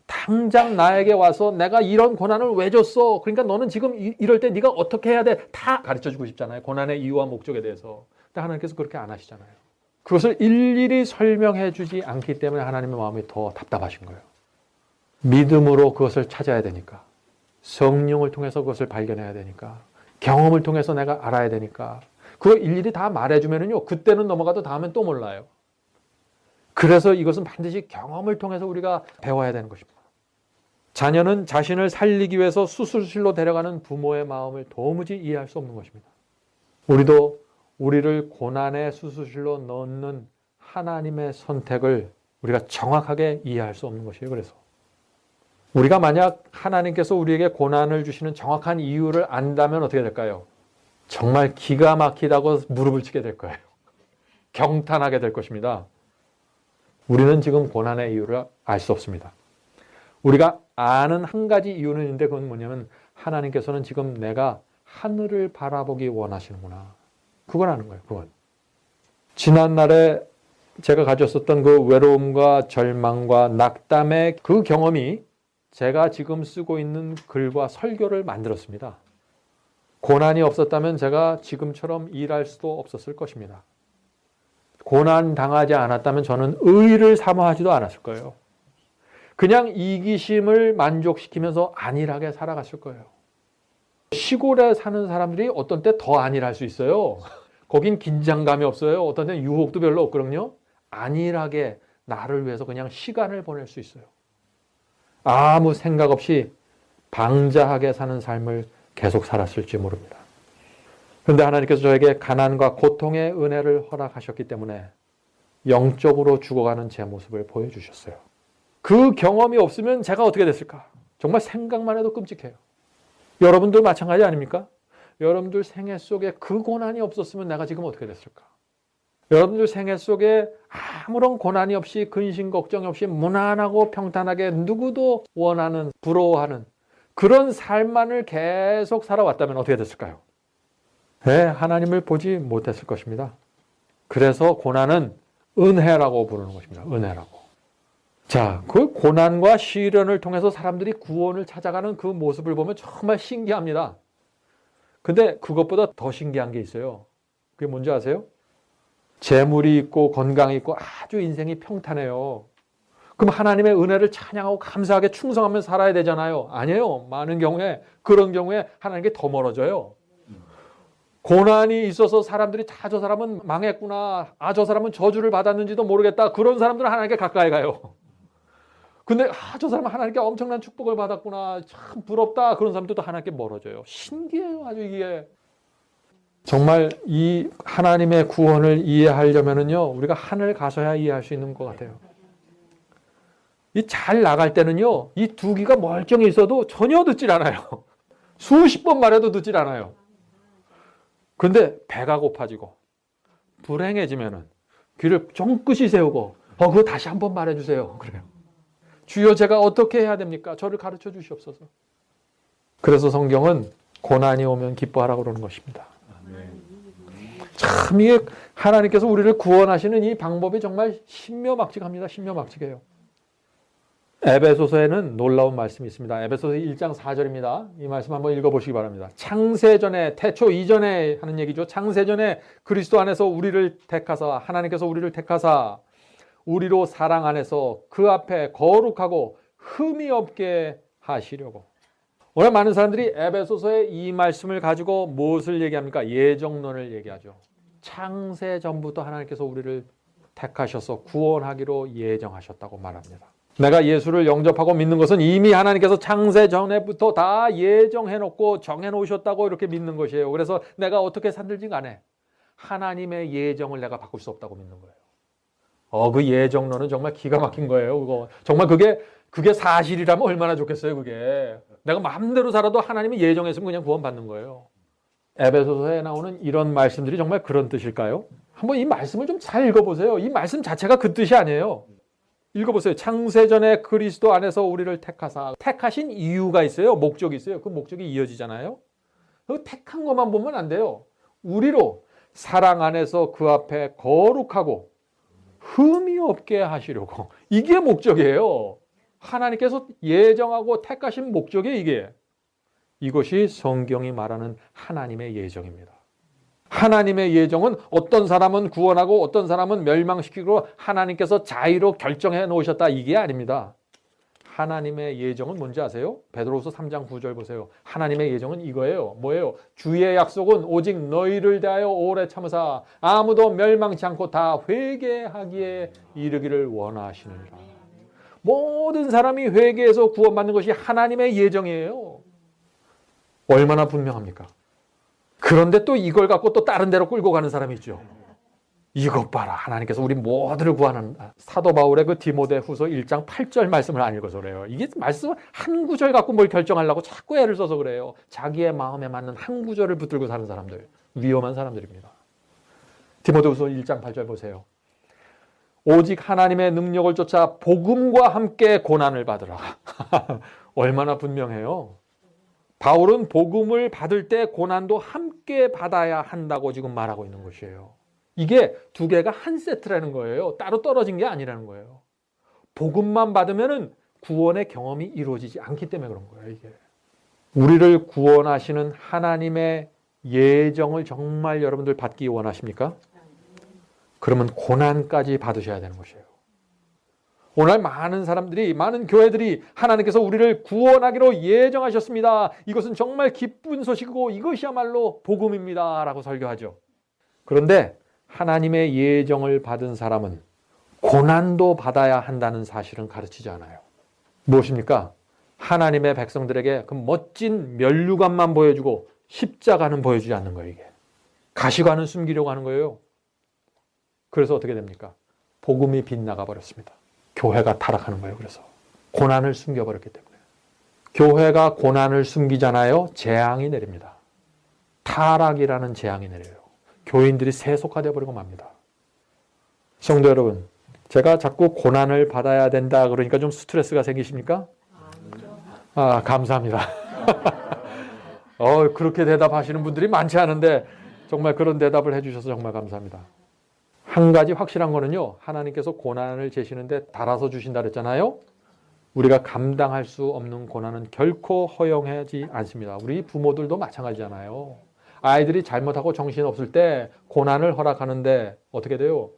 당장 나에게 와서 내가 이런 고난을 왜 줬어? 그러니까 너는 지금 이럴 때 네가 어떻게 해야 돼? 다 가르쳐주고 싶잖아요. 고난의 이유와 목적에 대해서. 근데 하나님께서 그렇게 안 하시잖아요. 그것을 일일이 설명해 주지 않기 때문에 하나님의 마음이 더 답답하신 거예요. 믿음으로 그것을 찾아야 되니까. 성령을 통해서 그것을 발견해야 되니까. 경험을 통해서 내가 알아야 되니까. 그걸 일일이 다 말해주면은요, 그때는 넘어가도 다음엔 또 몰라요. 그래서 이것은 반드시 경험을 통해서 우리가 배워야 되는 것입니다. 자녀는 자신을 살리기 위해서 수술실로 데려가는 부모의 마음을 도무지 이해할 수 없는 것입니다. 우리도 우리를 고난의 수술실로 넣는 하나님의 선택을 우리가 정확하게 이해할 수 없는 것이에요. 그래서 우리가 만약 하나님께서 우리에게 고난을 주시는 정확한 이유를 안다면 어떻게 될까요? 정말 기가 막히다고 무릎을 치게 될 거예요. 경탄하게 될 것입니다. 우리는 지금 고난의 이유를 알 수 없습니다. 우리가 아는 한 가지 이유는 있는데 그건 뭐냐면 하나님께서는 지금 내가 하늘을 바라보기 원하시는구나. 그걸 아는 거예요. 그건. 지난날에 제가 가졌었던 그 외로움과 절망과 낙담의 그 경험이 제가 지금 쓰고 있는 글과 설교를 만들었습니다. 고난이 없었다면 제가 지금처럼 일할 수도 없었을 것입니다. 고난 당하지 않았다면 저는 의의를 사모하지도 않았을 거예요. 그냥 이기심을 만족시키면서 안일하게 살아갔을 거예요. 시골에 사는 사람들이 어떤 때 더 안일할 수 있어요. 거긴 긴장감이 없어요. 어떤 때는 유혹도 별로 없거든요. 안일하게 나를 위해서 그냥 시간을 보낼 수 있어요. 아무 생각 없이 방자하게 사는 삶을 계속 살았을지 모릅니다. 그런데 하나님께서 저에게 가난과 고통의 은혜를 허락하셨기 때문에 영적으로 죽어가는 제 모습을 보여주셨어요. 그 경험이 없으면 제가 어떻게 됐을까? 정말 생각만 해도 끔찍해요. 여러분들 마찬가지 아닙니까? 여러분들 생애 속에 그 고난이 없었으면 내가 지금 어떻게 됐을까? 여러분들 생애 속에 아무런 고난이 없이 근심 걱정이 없이 무난하고 평탄하게 누구도 원하는 부러워하는 그런 삶만을 계속 살아왔다면 어떻게 됐을까요? 네, 하나님을 보지 못했을 것입니다. 그래서 고난은 은혜라고 부르는 것입니다. 은혜라고. 자, 그 고난과 시련을 통해서 사람들이 구원을 찾아가는 그 모습을 보면 정말 신기합니다. 근데 그것보다 더 신기한 게 있어요. 그게 뭔지 아세요? 재물이 있고 건강이 있고 아주 인생이 평탄해요. 그럼 하나님의 은혜를 찬양하고 감사하게 충성하며 살아야 되잖아요. 아니에요. 많은 경우에 그런 경우에 하나님께 더 멀어져요. 고난이 있어서 사람들이 다 저 사람은 망했구나. 아, 저 사람은 저주를 받았는지도 모르겠다. 그런 사람들은 하나님께 가까이 가요. 근데 저 사람은 하나님께 엄청난 축복을 받았구나. 참 부럽다. 그런 사람들도 하나님께 멀어져요. 신기해요. 아주 이게. 정말 이 하나님의 구원을 이해하려면은요, 우리가 하늘 가서야 이해할 수 있는 것 같아요. 이 잘 나갈 때는요, 이 두 귀가 멀쩡히 있어도 전혀 듣질 않아요. 수십 번 말해도 듣질 않아요. 그런데 배가 고파지고 불행해지면은 귀를 쫑긋이 세우고 그거 다시 한번 말해주세요. 그래요. 주여 제가 어떻게 해야 됩니까? 저를 가르쳐 주시옵소서. 그래서 성경은 고난이 오면 기뻐하라고 그러는 것입니다. 참 이게 하나님께서 우리를 구원하시는 이 방법이 정말 신묘막측합니다. 신묘막측해요. 에베소서에는 놀라운 말씀이 있습니다. 에베소서 1장 4절입니다. 이 말씀 한번 읽어보시기 바랍니다. 창세전에 태초 이전에 하는 얘기죠. 창세전에 그리스도 안에서 우리를 택하사 하나님께서 우리를 택하사 우리로 사랑 안에서 그 앞에 거룩하고 흠이 없게 하시려고. 오늘 많은 사람들이 에베소서의 이 말씀을 가지고 무엇을 얘기합니까? 예정론을 얘기하죠. 창세전부터 하나님께서 우리를 택하셔서 구원하기로 예정하셨다고 말합니다. 내가 예수를 영접하고 믿는 것은 이미 하나님께서 창세전에부터 다 예정해놓고 정해놓으셨다고 이렇게 믿는 것이에요. 그래서 내가 어떻게 산들지 간에 하나님의 예정을 내가 바꿀 수 없다고 믿는 거예요. 그 예정론은 정말 기가 막힌 거예요. 그거 정말 그게 사실이라면 얼마나 좋겠어요. 그게 내가 마음대로 살아도 하나님이 예정했으면 그냥 구원받는 거예요. 에베소서에 나오는 이런 말씀들이 정말 그런 뜻일까요? 한번 이 말씀을 좀 잘 읽어보세요. 이 말씀 자체가 그 뜻이 아니에요. 읽어보세요. 창세전에 그리스도 안에서 우리를 택하사. 택하신 이유가 있어요. 목적이 있어요. 그 목적이 이어지잖아요. 그 택한 것만 보면 안 돼요. 우리로 사랑 안에서 그 앞에 거룩하고 흠이 없게 하시려고. 이게 목적이에요. 하나님께서 예정하고 택하신 목적이 이게. 이것이 성경이 말하는 하나님의 예정입니다. 하나님의 예정은 어떤 사람은 구원하고 어떤 사람은 멸망시키고 하나님께서 자의로 결정해 놓으셨다. 이게 아닙니다. 하나님의 예정은 뭔지 아세요? 베드로후서 3장 9절 보세요. 하나님의 예정은 이거예요. 뭐예요? 주의 약속은 오직 너희를 대하여 오래 참으사 아무도 멸망치 않고 다 회개하기에 이르기를 원하시느니라. 모든 사람이 회개해서 구원받는 것이 하나님의 예정이에요. 얼마나 분명합니까? 그런데 또 이걸 갖고 또 다른 데로 끌고 가는 사람이 있죠. 이것 봐라. 하나님께서 우리 모두를 구하는다. 사도 바울의 그 디모데후서 1장 8절 말씀을 안 읽어서 그래요. 이게 말씀 한 구절 갖고 뭘 결정하려고 자꾸 애를 써서 그래요. 자기의 마음에 맞는 한 구절을 붙들고 사는 사람들. 위험한 사람들입니다. 디모데후서 1장 8절 보세요. 오직 하나님의 능력을 쫓아 복음과 함께 고난을 받으라. 얼마나 분명해요. 바울은 복음을 받을 때 고난도 함께 받아야 한다고 지금 말하고 있는 것이에요. 이게 두 개가 한 세트라는 거예요. 따로 떨어진 게 아니라는 거예요. 복음만 받으면 구원의 경험이 이루어지지 않기 때문에 그런 거예요. 이게 우리를 구원하시는 하나님의 예정을 정말 여러분들 받기 원하십니까? 그러면 고난까지 받으셔야 되는 것이에요. 오늘 많은 사람들이, 많은 교회들이 하나님께서 우리를 구원하기로 예정하셨습니다. 이것은 정말 기쁜 소식이고 이것이야말로 복음입니다. 라고 설교하죠. 그런데 하나님의 예정을 받은 사람은 고난도 받아야 한다는 사실은 가르치지 않아요. 무엇입니까? 하나님의 백성들에게 그 멋진 면류관만 보여주고 십자가는 보여주지 않는 거예요. 이게 가시관은 숨기려고 하는 거예요. 그래서 어떻게 됩니까? 복음이 빗나가 버렸습니다. 교회가 타락하는 거예요. 그래서 고난을 숨겨버렸기 때문에. 교회가 고난을 숨기잖아요. 재앙이 내립니다. 타락이라는 재앙이 내려요. 교인들이 세속화되어 버리고 맙니다. 성도 여러분, 제가 자꾸 고난을 받아야 된다 그러니까 좀 스트레스가 생기십니까? 아, 감사합니다. 그렇게 대답하시는 분들이 많지 않은데 정말 그런 대답을 해주셔서 정말 감사합니다. 한 가지 확실한 거는요, 하나님께서 고난을 제시는데 달아서 주신다 그랬잖아요. 우리가 감당할 수 없는 고난은 결코 허용하지 않습니다. 우리 부모들도 마찬가지잖아요. 아이들이 잘못하고 정신없을 때 고난을 허락하는데 어떻게 돼요?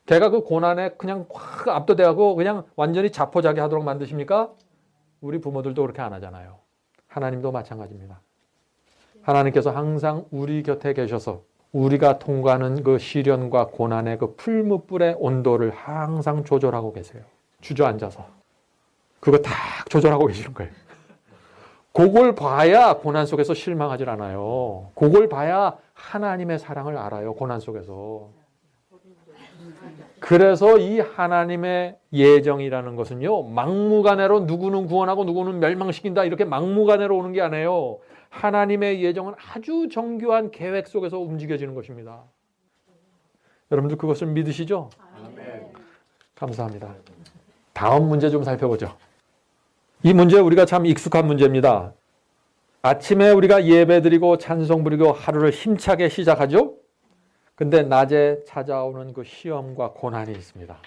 걔가 그 고난에 그냥 확 압도돼하고 그냥 완전히 자포자기 하도록 만드십니까? 우리 부모들도 그렇게 안 하잖아요. 하나님도 마찬가지입니다. 하나님께서 항상 우리 곁에 계셔서 우리가 통과하는 그 시련과 고난의 그 풀무불의 온도를 항상 조절하고 계세요. 주저앉아서. 그거 딱 조절하고 계시는 거예요. 그걸 봐야 고난 속에서 실망하지 않아요. 그걸 봐야 하나님의 사랑을 알아요. 고난 속에서. 그래서 이 하나님의 예정이라는 것은요, 막무가내로 누구는 구원하고 누구는 멸망시킨다 이렇게 막무가내로 오는 게 아니에요. 하나님의 예정은 아주 정교한 계획 속에서 움직여지는 것입니다. 여러분들 그것을 믿으시죠? 아멘. 감사합니다. 다음 문제 좀 살펴보죠. 이 문제 우리가 참 익숙한 문제입니다. 아침에 우리가 예배드리고 찬송 부리고 하루를 힘차게 시작하죠? 근데 낮에 찾아오는 그 시험과 고난이 있습니다.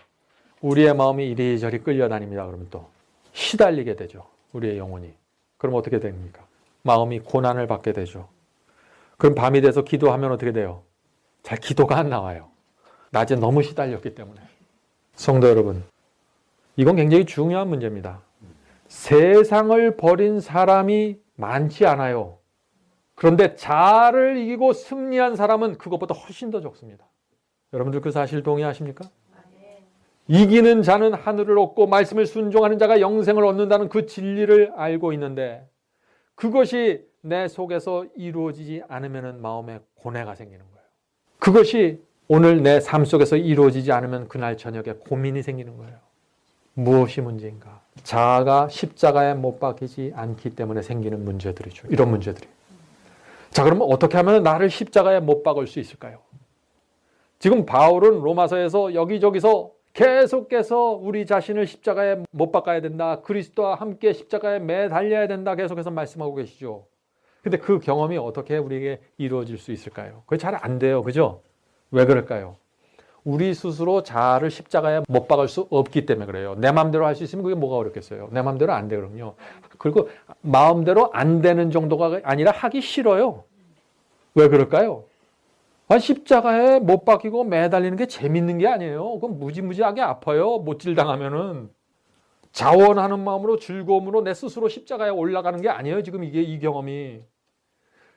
우리의 마음이 이리저리 끌려다닙니다. 그러면 또 시달리게 되죠. 우리의 영혼이. 그럼 어떻게 됩니까? 마음이 고난을 받게 되죠. 그럼 밤이 돼서 기도하면 어떻게 돼요? 잘 기도가 안 나와요. 낮에 너무 시달렸기 때문에. 성도 여러분, 이건 굉장히 중요한 문제입니다. 세상을 버린 사람이 많지 않아요. 그런데 자아를 이기고 승리한 사람은 그것보다 훨씬 더 적습니다. 여러분들 그 사실 동의하십니까? 이기는 자는 하늘을 얻고 말씀을 순종하는 자가 영생을 얻는다는 그 진리를 알고 있는데 그것이 내 속에서 이루어지지 않으면 마음에 고뇌가 생기는 거예요. 그것이 오늘 내 삶 속에서 이루어지지 않으면 그날 저녁에 고민이 생기는 거예요. 무엇이 문제인가? 자아가 십자가에 못 박히지 않기 때문에 생기는 문제들이죠. 이런 문제들이. 자, 그러면 어떻게 하면 나를 십자가에 못 박을 수 있을까요? 지금 바울은 로마서에서 여기저기서 계속해서 우리 자신을 십자가에 못 박아야 된다. 그리스도와 함께 십자가에 매달려야 된다. 계속해서 말씀하고 계시죠. 근데 그 경험이 어떻게 우리에게 이루어질 수 있을까요? 그게 잘 안 돼요. 그죠? 왜 그럴까요? 우리 스스로 자아를 십자가에 못 박을 수 없기 때문에 그래요. 내 마음대로 할 수 있으면 그게 뭐가 어렵겠어요. 내 마음대로 안 되거든요. 그리고 마음대로 안 되는 정도가 아니라 하기 싫어요. 왜 그럴까요? 십자가에 못 박히고 매달리는 게 재밌는 게 아니에요. 그건 무지무지하게 아파요. 못질당하면은. 자원하는 마음으로 즐거움으로 내 스스로 십자가에 올라가는 게 아니에요. 지금 이게 이 경험이.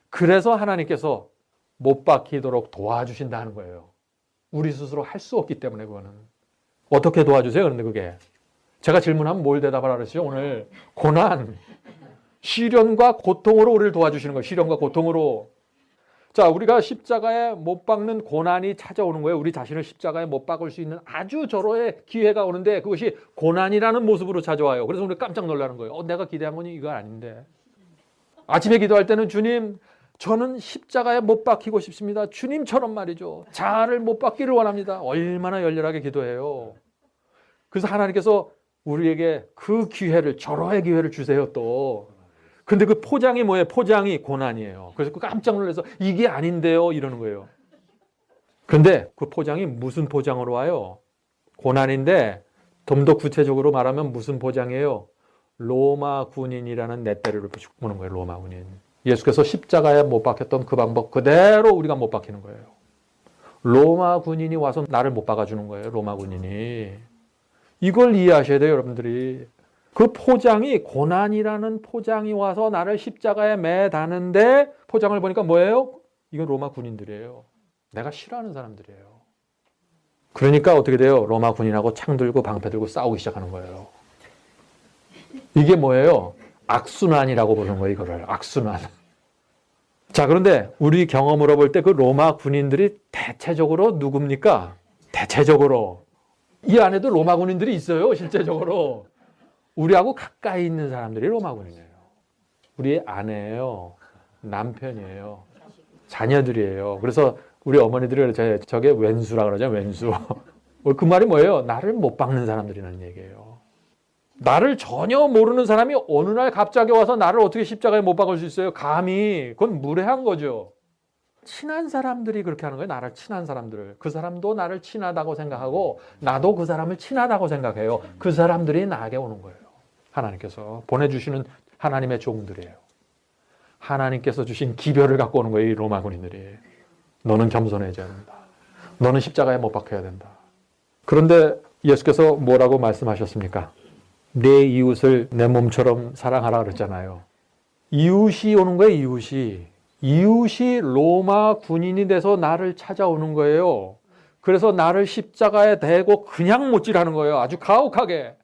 그래서 하나님께서 못 박히도록 도와주신다는 거예요. 우리 스스로 할 수 없기 때문에 그거는. 어떻게 도와주세요? 그런데 그게. 제가 질문하면 뭘 대답하라 그랬어요? 오늘 고난, 시련과 고통으로 우리를 도와주시는 거예요. 시련과 고통으로. 자, 우리가 십자가에 못 박는 고난이 찾아오는 거예요. 우리 자신을 십자가에 못 박을 수 있는 아주 절호의 기회가 오는데 그것이 고난이라는 모습으로 찾아와요. 그래서 우리 깜짝 놀라는 거예요. 내가 기대한 건 이거 아닌데. 아침에 기도할 때는 주님, 저는 십자가에 못 박히고 싶습니다. 주님처럼 말이죠. 자아를 못 박기를 원합니다. 얼마나 열렬하게 기도해요. 그래서 하나님께서 우리에게 그 기회를, 절호의 기회를 주세요 또. 근데 그 포장이 뭐예요? 포장이 고난이에요. 그래서 깜짝 놀라서 이게 아닌데요 이러는 거예요. 근데 그 포장이 무슨 포장으로 와요? 고난인데 좀 더 구체적으로 말하면 무슨 포장이에요? 로마 군인이라는 렛대를 붙이는 거예요. 로마 군인. 예수께서 십자가에 못 박혔던 그 방법 그대로 우리가 못 박히는 거예요. 로마 군인이 와서 나를 못 박아주는 거예요. 로마 군인이. 이걸 이해하셔야 돼요, 여러분들이. 그 포장이, 고난이라는 포장이 와서 나를 십자가에 매다는데 포장을 보니까 뭐예요? 이건 로마 군인들이에요. 내가 싫어하는 사람들이에요. 그러니까 어떻게 돼요? 로마 군인하고 창 들고 방패 들고 싸우기 시작하는 거예요. 이게 뭐예요? 악순환이라고 보는 거예요, 이거를. 악순환. 자, 그런데 우리 경험으로 볼 때 그 로마 군인들이 대체적으로 누굽니까? 대체적으로. 이 안에도 로마 군인들이 있어요, 실제적으로. 우리하고 가까이 있는 사람들이 로마 군인이에요. 우리 아내예요. 남편이에요. 자녀들이에요. 그래서 우리 어머니들이 저게 왼수라 그러죠, 왼수. 그 말이 뭐예요? 나를 못 박는 사람들이라는 얘기예요. 나를 전혀 모르는 사람이 어느 날 갑자기 와서 나를 어떻게 십자가에 못 박을 수 있어요? 감히. 그건 무례한 거죠. 친한 사람들이 그렇게 하는 거예요. 나를 친한 사람들을. 그 사람도 나를 친하다고 생각하고 나도 그 사람을 친하다고 생각해요. 그 사람들이 나에게 오는 거예요. 하나님께서 보내주시는 하나님의 종들이에요. 하나님께서 주신 기별을 갖고 오는 거예요. 이 로마 군인들이. 너는 겸손해져야 된다. 너는 십자가에 못 박혀야 된다. 그런데 예수께서 뭐라고 말씀하셨습니까? 내 이웃을 내 몸처럼 사랑하라 그랬잖아요. 이웃이 오는 거예요. 이웃이. 이웃이 로마 군인이 돼서 나를 찾아오는 거예요. 그래서 나를 십자가에 대고 그냥 못질하는 거예요. 아주 가혹하게.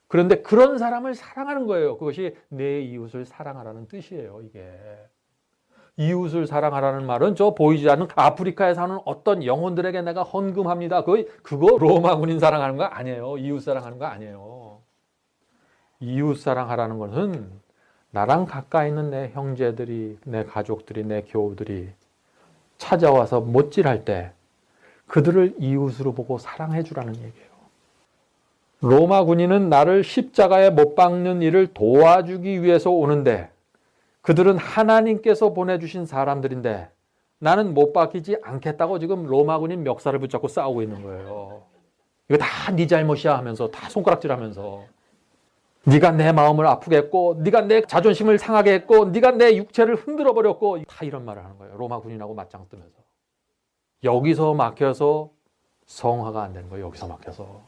그런데 그런 사람을 사랑하는 거예요. 그것이 내 이웃을 사랑하라는 뜻이에요. 이게. 이웃을 사랑하라는 말은 저 보이지 않는 아프리카에 사는 어떤 영혼들에게 내가 헌금합니다. 그거 로마 군인 사랑하는 거 아니에요. 이웃 사랑하는 거 아니에요. 이웃 사랑하라는 것은 나랑 가까이 있는 내 형제들이, 내 가족들이, 내 교우들이 찾아와서 못질할 때 그들을 이웃으로 보고 사랑해 주라는 얘기예요. 로마 군인은 나를 십자가에 못 박는 일을 도와주기 위해서 오는데 그들은 하나님께서 보내주신 사람들인데 나는 못 박히지 않겠다고 지금 로마 군인 멱살을 붙잡고 싸우고 있는 거예요. 이거 다 네 잘못이야 하면서 다 손가락질하면서 네가 내 마음을 아프게 했고 네가 내 자존심을 상하게 했고 네가 내 육체를 흔들어 버렸고 다 이런 말을 하는 거예요. 로마 군인하고 맞짱 뜨면서. 여기서 막혀서 성화가 안 되는 거예요. 여기서 막혀서.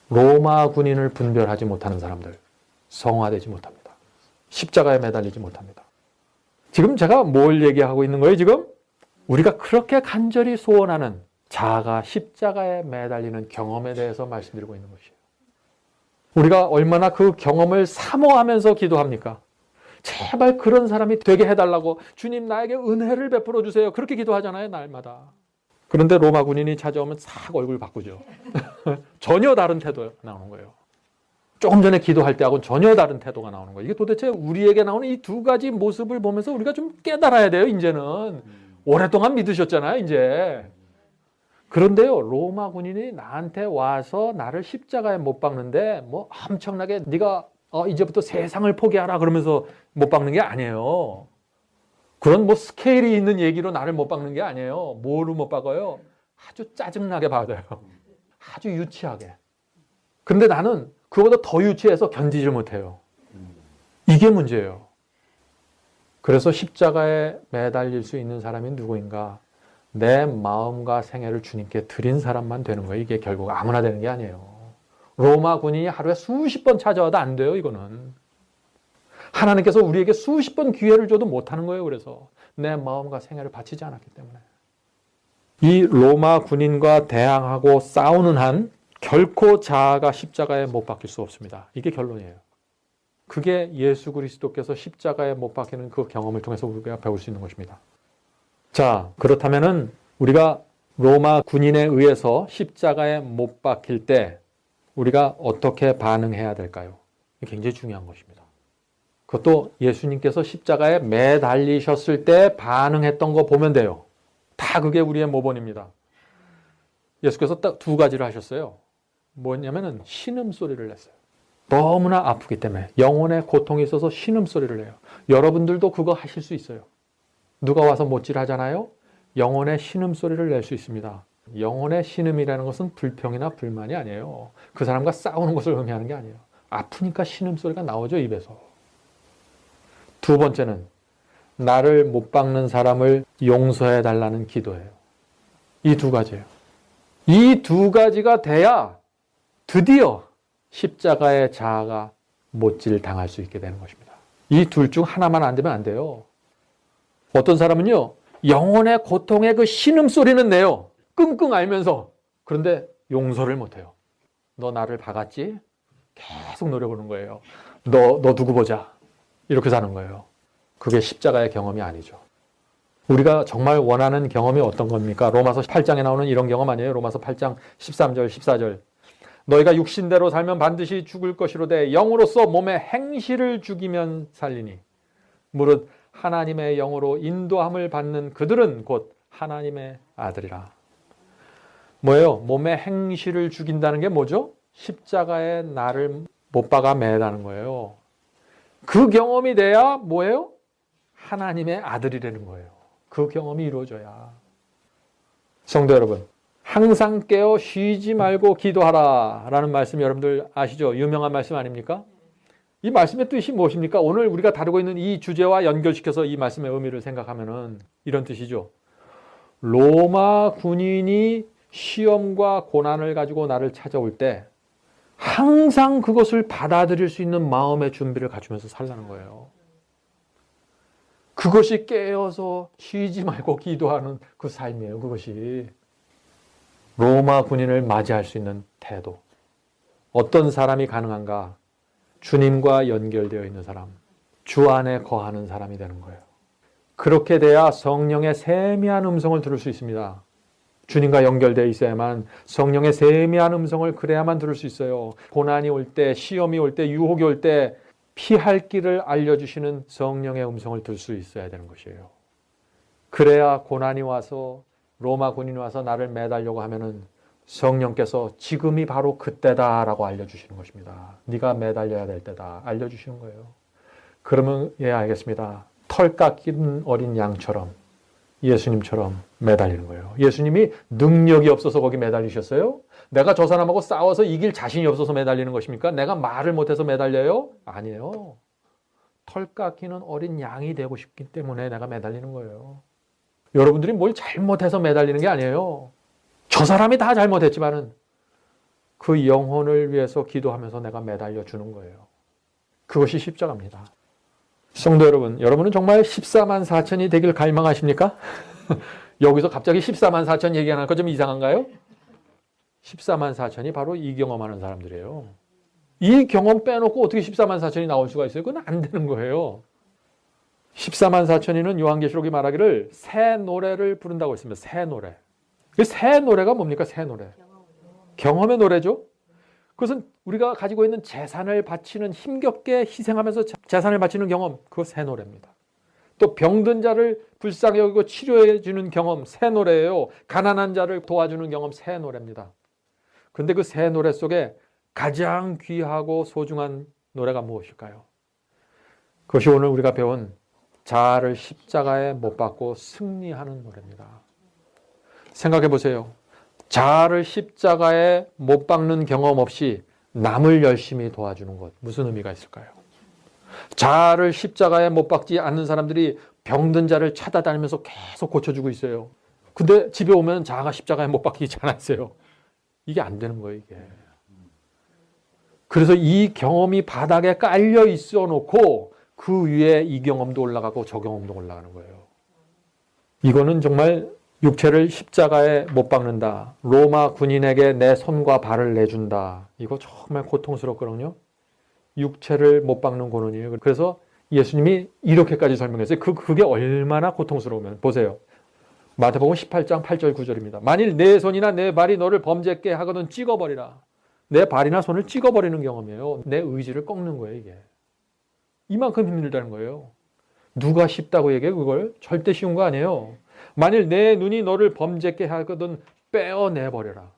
로마 군인을 분별하지 못하는 사람들 성화되지 못합니다. 십자가에 매달리지 못합니다. 지금 제가 뭘 얘기하고 있는 거예요? 지금 우리가 그렇게 간절히 소원하는 자아가 십자가에 매달리는 경험에 대해서 말씀드리고 있는 것이에요. 우리가 얼마나 그 경험을 사모하면서 기도합니까? 제발 그런 사람이 되게 해달라고 주님 나에게 은혜를 베풀어 주세요. 그렇게 기도하잖아요. 날마다. 그런데 로마 군인이 찾아오면 싹 얼굴 바꾸죠. 전혀 다른 태도가 나오는 거예요. 조금 전에 기도할 때하고는 전혀 다른 태도가 나오는 거예요. 이게 도대체 우리에게 나오는 이 두 가지 모습을 보면서 우리가 좀 깨달아야 돼요. 이제는. 오랫동안 믿으셨잖아요. 이제. 그런데요. 로마 군인이 나한테 와서 나를 십자가에 못 박는데 뭐 엄청나게 네가 이제부터 세상을 포기하라 그러면서 못 박는 게 아니에요. 그런 뭐 스케일이 있는 얘기로 나를 못 박는 게 아니에요. 뭐로 못 박아요? 아주 짜증나게 박아요. 아주 유치하게. 근데 나는 그거보다 더 유치해서 견디질 못해요. 이게 문제예요. 그래서 십자가에 매달릴 수 있는 사람이 누구인가? 내 마음과 생애를 주님께 드린 사람만 되는 거예요. 이게 결국 아무나 되는 게 아니에요. 로마 군인이 하루에 수십 번 찾아와도 안 돼요. 이거는. 하나님께서 우리에게 수십 번 기회를 줘도 못하는 거예요. 그래서 내 마음과 생애를 바치지 않았기 때문에. 이 로마 군인과 대항하고 싸우는 한 결코 자아가 십자가에 못 박힐 수 없습니다. 이게 결론이에요. 그게 예수 그리스도께서 십자가에 못 박히는 그 경험을 통해서 우리가 배울 수 있는 것입니다. 자, 그렇다면은 우리가 로마 군인에 의해서 십자가에 못 박힐 때 우리가 어떻게 반응해야 될까요? 이게 굉장히 중요한 것입니다. 그것도 예수님께서 십자가에 매달리셨을 때 반응했던 거 보면 돼요. 다 그게 우리의 모본입니다. 예수께서 딱 두 가지를 하셨어요. 뭐냐면은 신음소리를 냈어요. 너무나 아프기 때문에 영혼에 고통이 있어서 신음소리를 내요. 여러분들도 그거 하실 수 있어요. 누가 와서 못질하잖아요. 영혼의 신음소리를 낼 수 있습니다. 영혼의 신음이라는 것은 불평이나 불만이 아니에요. 그 사람과 싸우는 것을 의미하는 게 아니에요. 아프니까 신음소리가 나오죠, 입에서. 두 번째는 나를 못 박는 사람을 용서해 달라는 기도예요. 이 두 가지예요. 이 두 가지가 돼야 드디어 십자가의 자아가 못질 당할 수 있게 되는 것입니다. 이 둘 중 하나만 안 되면 안 돼요. 어떤 사람은요, 영혼의 고통의 그 신음소리는 내요. 끙끙 앓면서. 그런데 용서를 못해요. 너 나를 박았지? 계속 노려보는 거예요. 너 두고 보자. 이렇게 사는 거예요. 그게 십자가의 경험이 아니죠. 우리가 정말 원하는 경험이 어떤 겁니까? 로마서 8장에 나오는 이런 경험 아니에요? 로마서 8장 13절, 14절. 너희가 육신대로 살면 반드시 죽을 것이로되 영으로서 몸의 행실을 죽이면 살리니. 무릇 하나님의 영으로 인도함을 받는 그들은 곧 하나님의 아들이라. 뭐예요? 몸의 행실을 죽인다는 게 뭐죠? 십자가에 나를 못 박아 매다는 거예요. 그 경험이 돼야 뭐예요? 하나님의 아들이라는 거예요. 그 경험이 이루어져야. 성도 여러분, 항상 깨어 쉬지 말고 기도하라 라는 말씀 여러분들 아시죠? 유명한 말씀 아닙니까? 이 말씀의 뜻이 무엇입니까? 오늘 우리가 다루고 있는 이 주제와 연결시켜서 이 말씀의 의미를 생각하면은 이런 뜻이죠. 로마 군인이 시험과 고난을 가지고 나를 찾아올 때 항상 그것을 받아들일 수 있는 마음의 준비를 갖추면서 살라는 거예요. 그것이 깨어서 쉬지 말고 기도하는 그 삶이에요. 그것이 로마 군인을 맞이할 수 있는 태도. 어떤 사람이 가능한가? 주님과 연결되어 있는 사람, 주 안에 거하는 사람이 되는 거예요. 그렇게 돼야 성령의 세미한 음성을 들을 수 있습니다. 주님과 연결되어 있어야만 성령의 세미한 음성을 그래야만 들을 수 있어요. 고난이 올 때, 시험이 올 때, 유혹이 올 때 피할 길을 알려주시는 성령의 음성을 들을 수 있어야 되는 것이에요. 그래야 고난이 와서 로마 군인이 와서 나를 매달려고 하면은 성령께서 지금이 바로 그때다라고 알려주시는 것입니다. 네가 매달려야 될 때다 알려주시는 거예요. 그러면 예 알겠습니다. 털 깎인 어린 양처럼 예수님처럼 매달리는 거예요. 예수님이 능력이 없어서 거기 매달리셨어요? 내가 저 사람하고 싸워서 이길 자신이 없어서 매달리는 것입니까? 내가 말을 못해서 매달려요? 아니에요. 털 깎이는 어린 양이 되고 싶기 때문에 내가 매달리는 거예요. 여러분들이 뭘 잘못해서 매달리는 게 아니에요. 저 사람이 다 잘못했지만은 그 영혼을 위해서 기도하면서 내가 매달려 주는 거예요. 그것이 십자가입니다. 성도 여러분, 여러분은 정말 14만 4천이 되길 갈망하십니까? 여기서 갑자기 14만 4천 얘기하는 거 좀 이상한가요? 14만 4천이 바로 이 경험하는 사람들이에요. 이 경험 빼놓고 어떻게 14만 4천이 나올 수가 있어요? 그건 안 되는 거예요. 14만 4천이는 요한계시록이 말하기를 새 노래를 부른다고 했습니다. 새 노래. 새 노래가 뭡니까? 새 노래. 경험의 노래죠. 그것은 우리가 가지고 있는 재산을 바치는 힘겹게 희생하면서 재산을 바치는 경험, 그거 새 노래입니다. 또 병든 자를 불쌍히 여기고 치료해 주는 경험, 새 노래예요. 가난한 자를 도와주는 경험, 새 노래입니다. 그런데 그 새 노래 속에 가장 귀하고 소중한 노래가 무엇일까요? 그것이 오늘 우리가 배운 자아를 십자가에 못 박고 승리하는 노래입니다. 생각해 보세요. 자아를 십자가에 못 박는 경험 없이 남을 열심히 도와주는 것, 무슨 의미가 있을까요? 자아를 십자가에 못 박지 않는 사람들이 병든 자를 찾아다니면서 계속 고쳐주고 있어요. 근데 집에 오면 자아가 십자가에 못 박히지 않았어요. 이게 안 되는 거예요, 이게. 그래서 이 경험이 바닥에 깔려 있어 놓고 그 위에 이 경험도 올라가고 저 경험도 올라가는 거예요. 이거는 정말 육체를 십자가에 못 박는다. 로마 군인에게 내 손과 발을 내준다. 이거 정말 고통스럽거든요. 육체를 못 박는 고난이에요. 그래서 예수님이 이렇게까지 설명했어요. 그게 얼마나 고통스러우면. 보세요. 마태복음 18장 8절 9절입니다. 만일 내 손이나 내 발이 너를 범죄케 하거든 찍어버리라. 내 발이나 손을 찍어버리는 경험이에요. 내 의지를 꺾는 거예요, 이게. 이만큼 힘들다는 거예요. 누가 쉽다고 얘기해요, 그걸? 절대 쉬운 거 아니에요. 만일 내 눈이 너를 범죄케 하거든 빼어내버려라.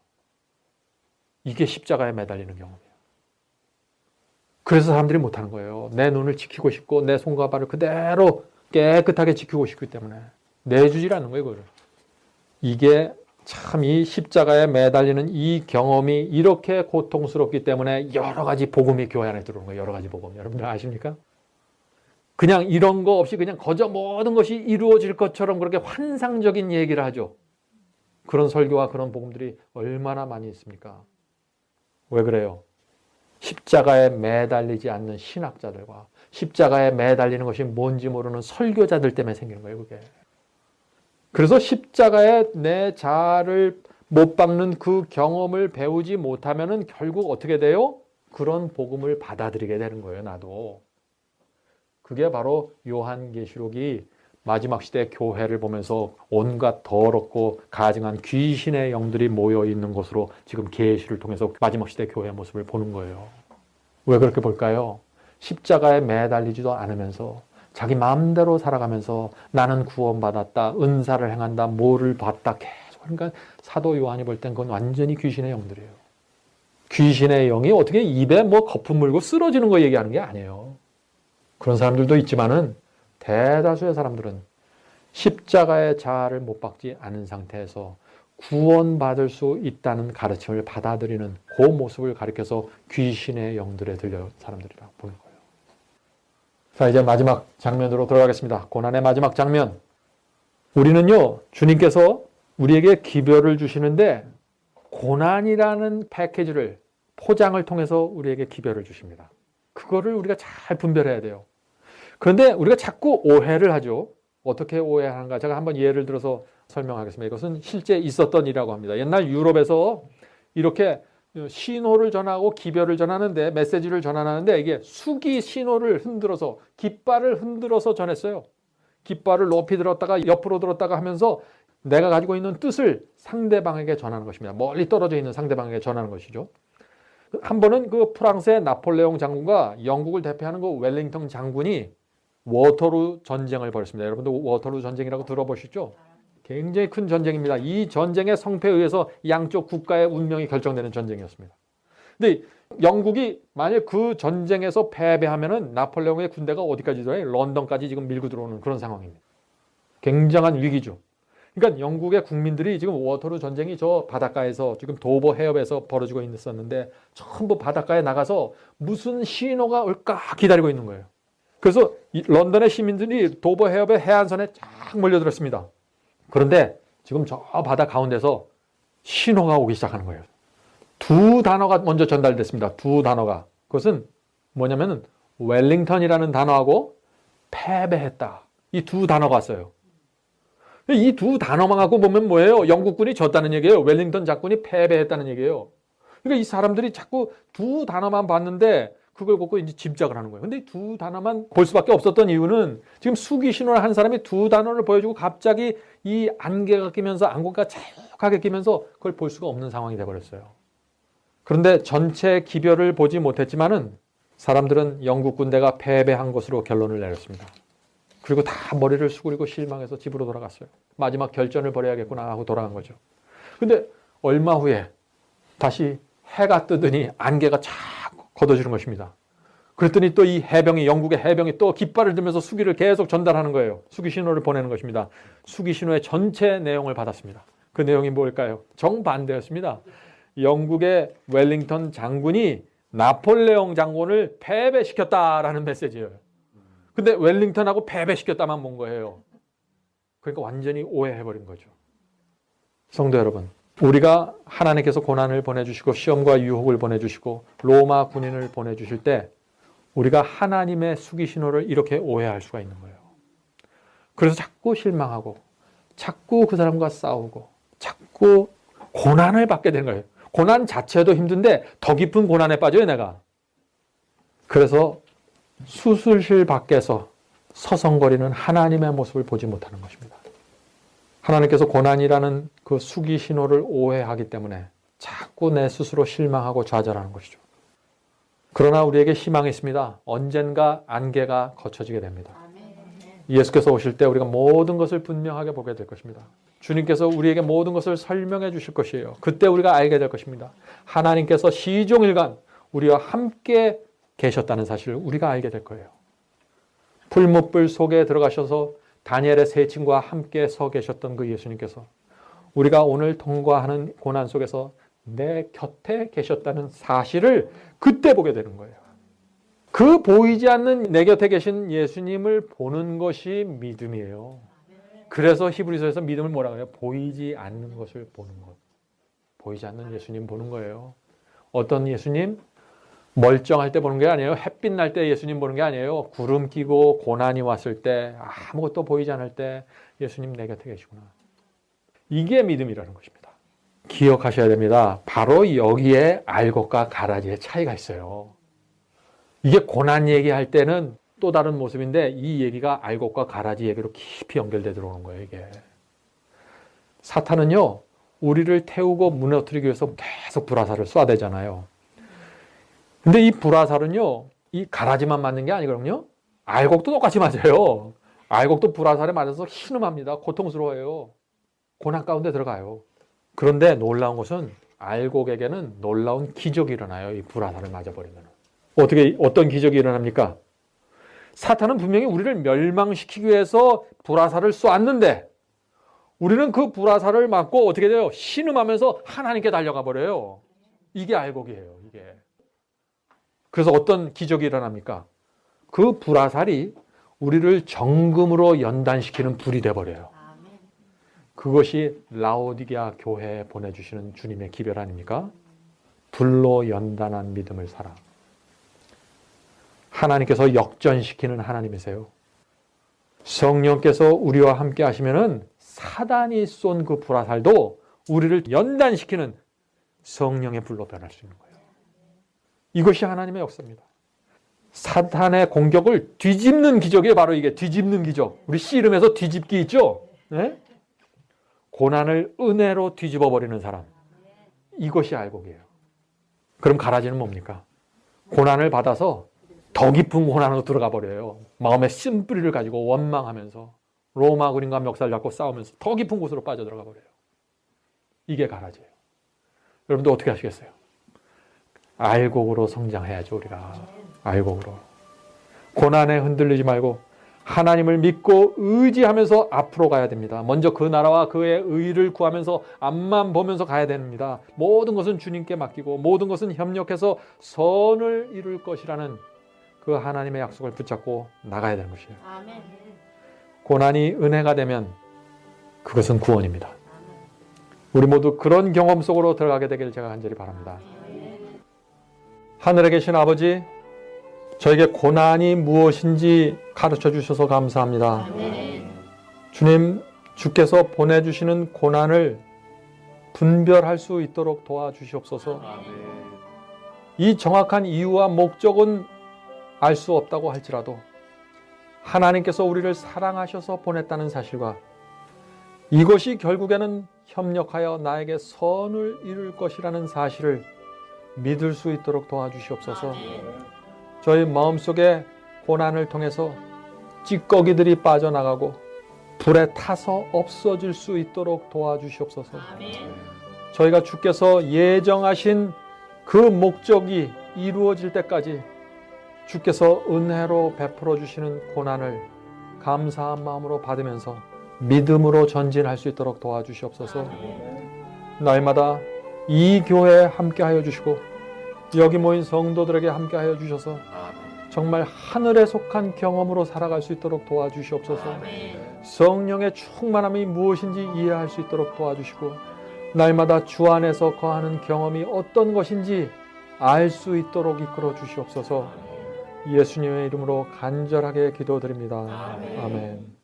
이게 십자가에 매달리는 경험이에요. 그래서 사람들이 못하는 거예요. 내 눈을 지키고 싶고 내 손과 발을 그대로 깨끗하게 지키고 싶기 때문에 내주질 않는 거예요, 그거를. 이게 참 이 십자가에 매달리는 이 경험이 이렇게 고통스럽기 때문에 여러 가지 복음이 교회 안에 들어오는 거예요. 여러 가지 복음. 여러분들 아십니까? 그냥 이런 거 없이 그냥 거저 모든 것이 이루어질 것처럼 그렇게 환상적인 얘기를 하죠. 그런 설교와 그런 복음들이 얼마나 많이 있습니까? 왜 그래요? 십자가에 매달리지 않는 신학자들과 십자가에 매달리는 것이 뭔지 모르는 설교자들 때문에 생기는 거예요, 그게. 그래서 십자가에 내 자아를 못 박는 그 경험을 배우지 못하면은 결국 어떻게 돼요? 그런 복음을 받아들이게 되는 거예요, 나도. 그게 바로 요한계시록이 마지막 시대 교회를 보면서 온갖 더럽고 가증한 귀신의 영들이 모여 있는 곳으로 지금 계시를 통해서 마지막 시대 교회의 모습을 보는 거예요. 왜 그렇게 볼까요? 십자가에 매달리지도 않으면서 자기 마음대로 살아가면서 나는 구원받았다, 은사를 행한다, 뭐를 봤다 계속. 그러니까 사도 요한이 볼 땐 그건 완전히 귀신의 영들이에요. 귀신의 영이 어떻게 입에 뭐 거품 물고 쓰러지는 거 얘기하는 게 아니에요. 그런 사람들도 있지만은 대다수의 사람들은 십자가의 자아를 못 박지 않은 상태에서 구원받을 수 있다는 가르침을 받아들이는 그 모습을 가리켜서 귀신의 영들에 들려 사람들이라고 보는 거예요. 자, 이제 마지막 장면으로 들어가겠습니다. 고난의 마지막 장면. 우리는요, 주님께서 우리에게 기별을 주시는데 고난이라는 패키지를 포장을 통해서 우리에게 기별을 주십니다. 그거를 우리가 잘 분별해야 돼요. 그런데 우리가 자꾸 오해를 하죠. 어떻게 오해하는가? 제가 한번 예를 들어서 설명하겠습니다. 이것은 실제 있었던 일이라고 합니다. 옛날 유럽에서 이렇게 신호를 전하고 기별을 전하는데, 메시지를 전하는데 이게 수기 신호를 흔들어서, 깃발을 흔들어서 전했어요. 깃발을 높이 들었다가 옆으로 들었다가 하면서 내가 가지고 있는 뜻을 상대방에게 전하는 것입니다. 멀리 떨어져 있는 상대방에게 전하는 것이죠. 한 번은 그 프랑스의 나폴레옹 장군과 영국을 대표하는 그 웰링턴 장군이 워터루 전쟁을 벌였습니다. 여러분도 워터루 전쟁이라고 들어보셨죠? 굉장히 큰 전쟁입니다. 이 전쟁의 성패에 의해서 양쪽 국가의 운명이 결정되는 전쟁이었습니다. 근데 영국이 만약 그 전쟁에서 패배하면은 나폴레옹의 군대가 어디까지 들어요? 런던까지 지금 밀고 들어오는 그런 상황입니다. 굉장한 위기죠. 그러니까 영국의 국민들이 지금 워터루 전쟁이 저 바닷가에서 지금 도버 해협에서 벌어지고 있었는데 전부 바닷가에 나가서 무슨 신호가 올까 기다리고 있는 거예요. 그래서 런던의 시민들이 도버 해협의 해안선에 쫙 몰려들었습니다. 그런데 지금 저 바다 가운데서 신호가 오기 시작하는 거예요. 두 단어가 먼저 전달됐습니다. 두 단어가. 그것은 뭐냐면은 웰링턴이라는 단어하고 패배했다. 이 두 단어가 왔어요. 이 두 단어만 갖고 보면 뭐예요? 영국군이 졌다는 얘기예요. 웰링턴 장군이 패배했다는 얘기예요. 그러니까 이 사람들이 자꾸 두 단어만 봤는데 그걸 보고 이제 짐작을 하는 거예요. 근데 두 단어만 볼 수밖에 없었던 이유는 지금 수기 신호를 한 사람이 두 단어를 보여주고 갑자기 이 안개가 끼면서 안개가 자욱하게 끼면서 그걸 볼 수가 없는 상황이 돼버렸어요. 그런데 전체 기별을 보지 못했지만은 사람들은 영국 군대가 패배한 것으로 결론을 내렸습니다. 그리고 다 머리를 수그리고 실망해서 집으로 돌아갔어요. 마지막 결전을 벌여야겠구나 하고 돌아간 거죠. 근데 얼마 후에 다시 해가 뜨더니 안개가 쫙 걷어지는 것입니다. 그랬더니 또 이 해병이, 영국의 해병이 또 깃발을 들면서 수기를 계속 전달하는 거예요. 수기 신호를 보내는 것입니다. 수기 신호의 전체 내용을 받았습니다. 그 내용이 뭘까요? 정반대였습니다. 영국의 웰링턴 장군이 나폴레옹 장군을 패배시켰다라는 메시지예요. 근데 웰링턴하고 패배시켰다만 본 거예요. 그러니까 완전히 오해해버린 거죠. 성도 여러분, 우리가 하나님께서 고난을 보내주시고 시험과 유혹을 보내주시고 로마 군인을 보내주실 때 우리가 하나님의 수기 신호를 이렇게 오해할 수가 있는 거예요. 그래서 자꾸 실망하고 자꾸 그 사람과 싸우고 자꾸 고난을 받게 되는 거예요. 고난 자체도 힘든데 더 깊은 고난에 빠져요, 내가. 그래서 수술실 밖에서 서성거리는 하나님의 모습을 보지 못하는 것입니다. 하나님께서 고난이라는 그 수기 신호를 오해하기 때문에 자꾸 내 스스로 실망하고 좌절하는 것이죠. 그러나 우리에게 희망이 있습니다. 언젠가 안개가 걷혀지게 됩니다. 예수께서 오실 때 우리가 모든 것을 분명하게 보게 될 것입니다. 주님께서 우리에게 모든 것을 설명해 주실 것이에요. 그때 우리가 알게 될 것입니다. 하나님께서 시종일관 우리와 함께 계셨다는 사실을 우리가 알게 될 거예요. 풀무불 속에 들어가셔서 다니엘의 세 친구와 함께 서 계셨던 그 예수님께서 우리가 오늘 통과하는 고난 속에서 내 곁에 계셨다는 사실을 그때 보게 되는 거예요. 그 보이지 않는 내 곁에 계신 예수님을 보는 것이 믿음이에요. 그래서 히브리서에서 믿음을 뭐라고 해요? 보이지 않는 것을 보는 것. 보이지 않는 예수님 보는 거예요. 어떤 예수님? 멀쩡할 때 보는 게 아니에요. 햇빛 날 때 예수님 보는 게 아니에요. 구름 끼고 고난이 왔을 때 아무것도 보이지 않을 때 예수님 내 곁에 계시구나. 이게 믿음이라는 것입니다. 기억하셔야 됩니다. 바로 여기에 알 것과 가라지의 차이가 있어요. 이게 고난 얘기할 때는 또 다른 모습인데 이 얘기가 알 것과 가라지 얘기로 깊이 연결돼 들어오는 거예요. 이게. 사탄은요. 우리를 태우고 무너뜨리기 위해서 계속 불화살을 쏴대잖아요. 근데 이 불화살은요. 이 가라지만 맞는 게 아니거든요. 알곡도 똑같이 맞아요. 알곡도 불화살에 맞아서 신음합니다. 고통스러워요. 고난 가운데 들어가요. 그런데 놀라운 것은 알곡에게는 놀라운 기적이 일어나요. 이 불화살을 맞아버리면. 어떤 기적이 일어납니까? 사탄은 분명히 우리를 멸망시키기 위해서 불화살을 쏘았는데 우리는 그 불화살을 맞고 어떻게 돼요? 신음하면서 하나님께 달려가 버려요. 이게 알곡이에요. 이게. 그래서 어떤 기적이 일어납니까? 그 불화살이 우리를 정금으로 연단시키는 불이 돼버려요. 그것이 라오디게아 교회에 보내주시는 주님의 기별 아닙니까? 불로 연단한 믿음을 살아. 하나님께서 역전시키는 하나님이세요. 성령께서 우리와 함께 하시면은 사단이 쏜 그 불화살도 우리를 연단시키는 성령의 불로 변할 수 있는 거예요. 이것이 하나님의 역사입니다. 사탄의 공격을 뒤집는 기적이에요. 바로 이게 뒤집는 기적. 우리 씨름에서 뒤집기 있죠? 네? 고난을 은혜로 뒤집어 버리는 사람. 이것이 알곡이에요. 그럼 가라지는 뭡니까? 고난을 받아서 더 깊은 고난으로 들어가 버려요. 마음의 쓴뿌리를 가지고 원망하면서 로마 군인과 멱살 잡고 싸우면서 더 깊은 곳으로 빠져들어가 버려요. 이게 가라지예요. 여러분도 어떻게 하시겠어요? 알곡으로 성장해야죠. 우리가. 알곡으로. 고난에 흔들리지 말고 하나님을 믿고 의지하면서 앞으로 가야 됩니다. 먼저 그 나라와 그의 의를 구하면서 앞만 보면서 가야 됩니다. 모든 것은 주님께 맡기고 모든 것은 협력해서 선을 이룰 것이라는 그 하나님의 약속을 붙잡고 나가야 되는 것이에요. 아멘. 고난이 은혜가 되면 그것은 구원입니다. 우리 모두 그런 경험 속으로 들어가게 되기를 제가 간절히 바랍니다. 하늘에 계신 아버지, 저에게 고난이 무엇인지 가르쳐 주셔서 감사합니다. 아멘. 주님, 주께서 보내주시는 고난을 분별할 수 있도록 도와주시옵소서. 아멘. 이 정확한 이유와 목적은 알 수 없다고 할지라도 하나님께서 우리를 사랑하셔서 보냈다는 사실과 이것이 결국에는 협력하여 나에게 선을 이룰 것이라는 사실을 믿을 수 있도록 도와주시옵소서. 저희 마음속에 고난을 통해서 찌꺼기들이 빠져나가고 불에 타서 없어질 수 있도록 도와주시옵소서. 저희가 주께서 예정하신 그 목적이 이루어질 때까지 주께서 은혜로 베풀어 주시는 고난을 감사한 마음으로 받으면서 믿음으로 전진할 수 있도록 도와주시옵소서. 날마다 이 교회에 함께하여 주시고 여기 모인 성도들에게 함께하여 주셔서 정말 하늘에 속한 경험으로 살아갈 수 있도록 도와주시옵소서. 성령의 충만함이 무엇인지 이해할 수 있도록 도와주시고 날마다 주 안에서 거하는 경험이 어떤 것인지 알 수 있도록 이끌어 주시옵소서. 예수님의 이름으로 간절하게 기도드립니다. 아멘.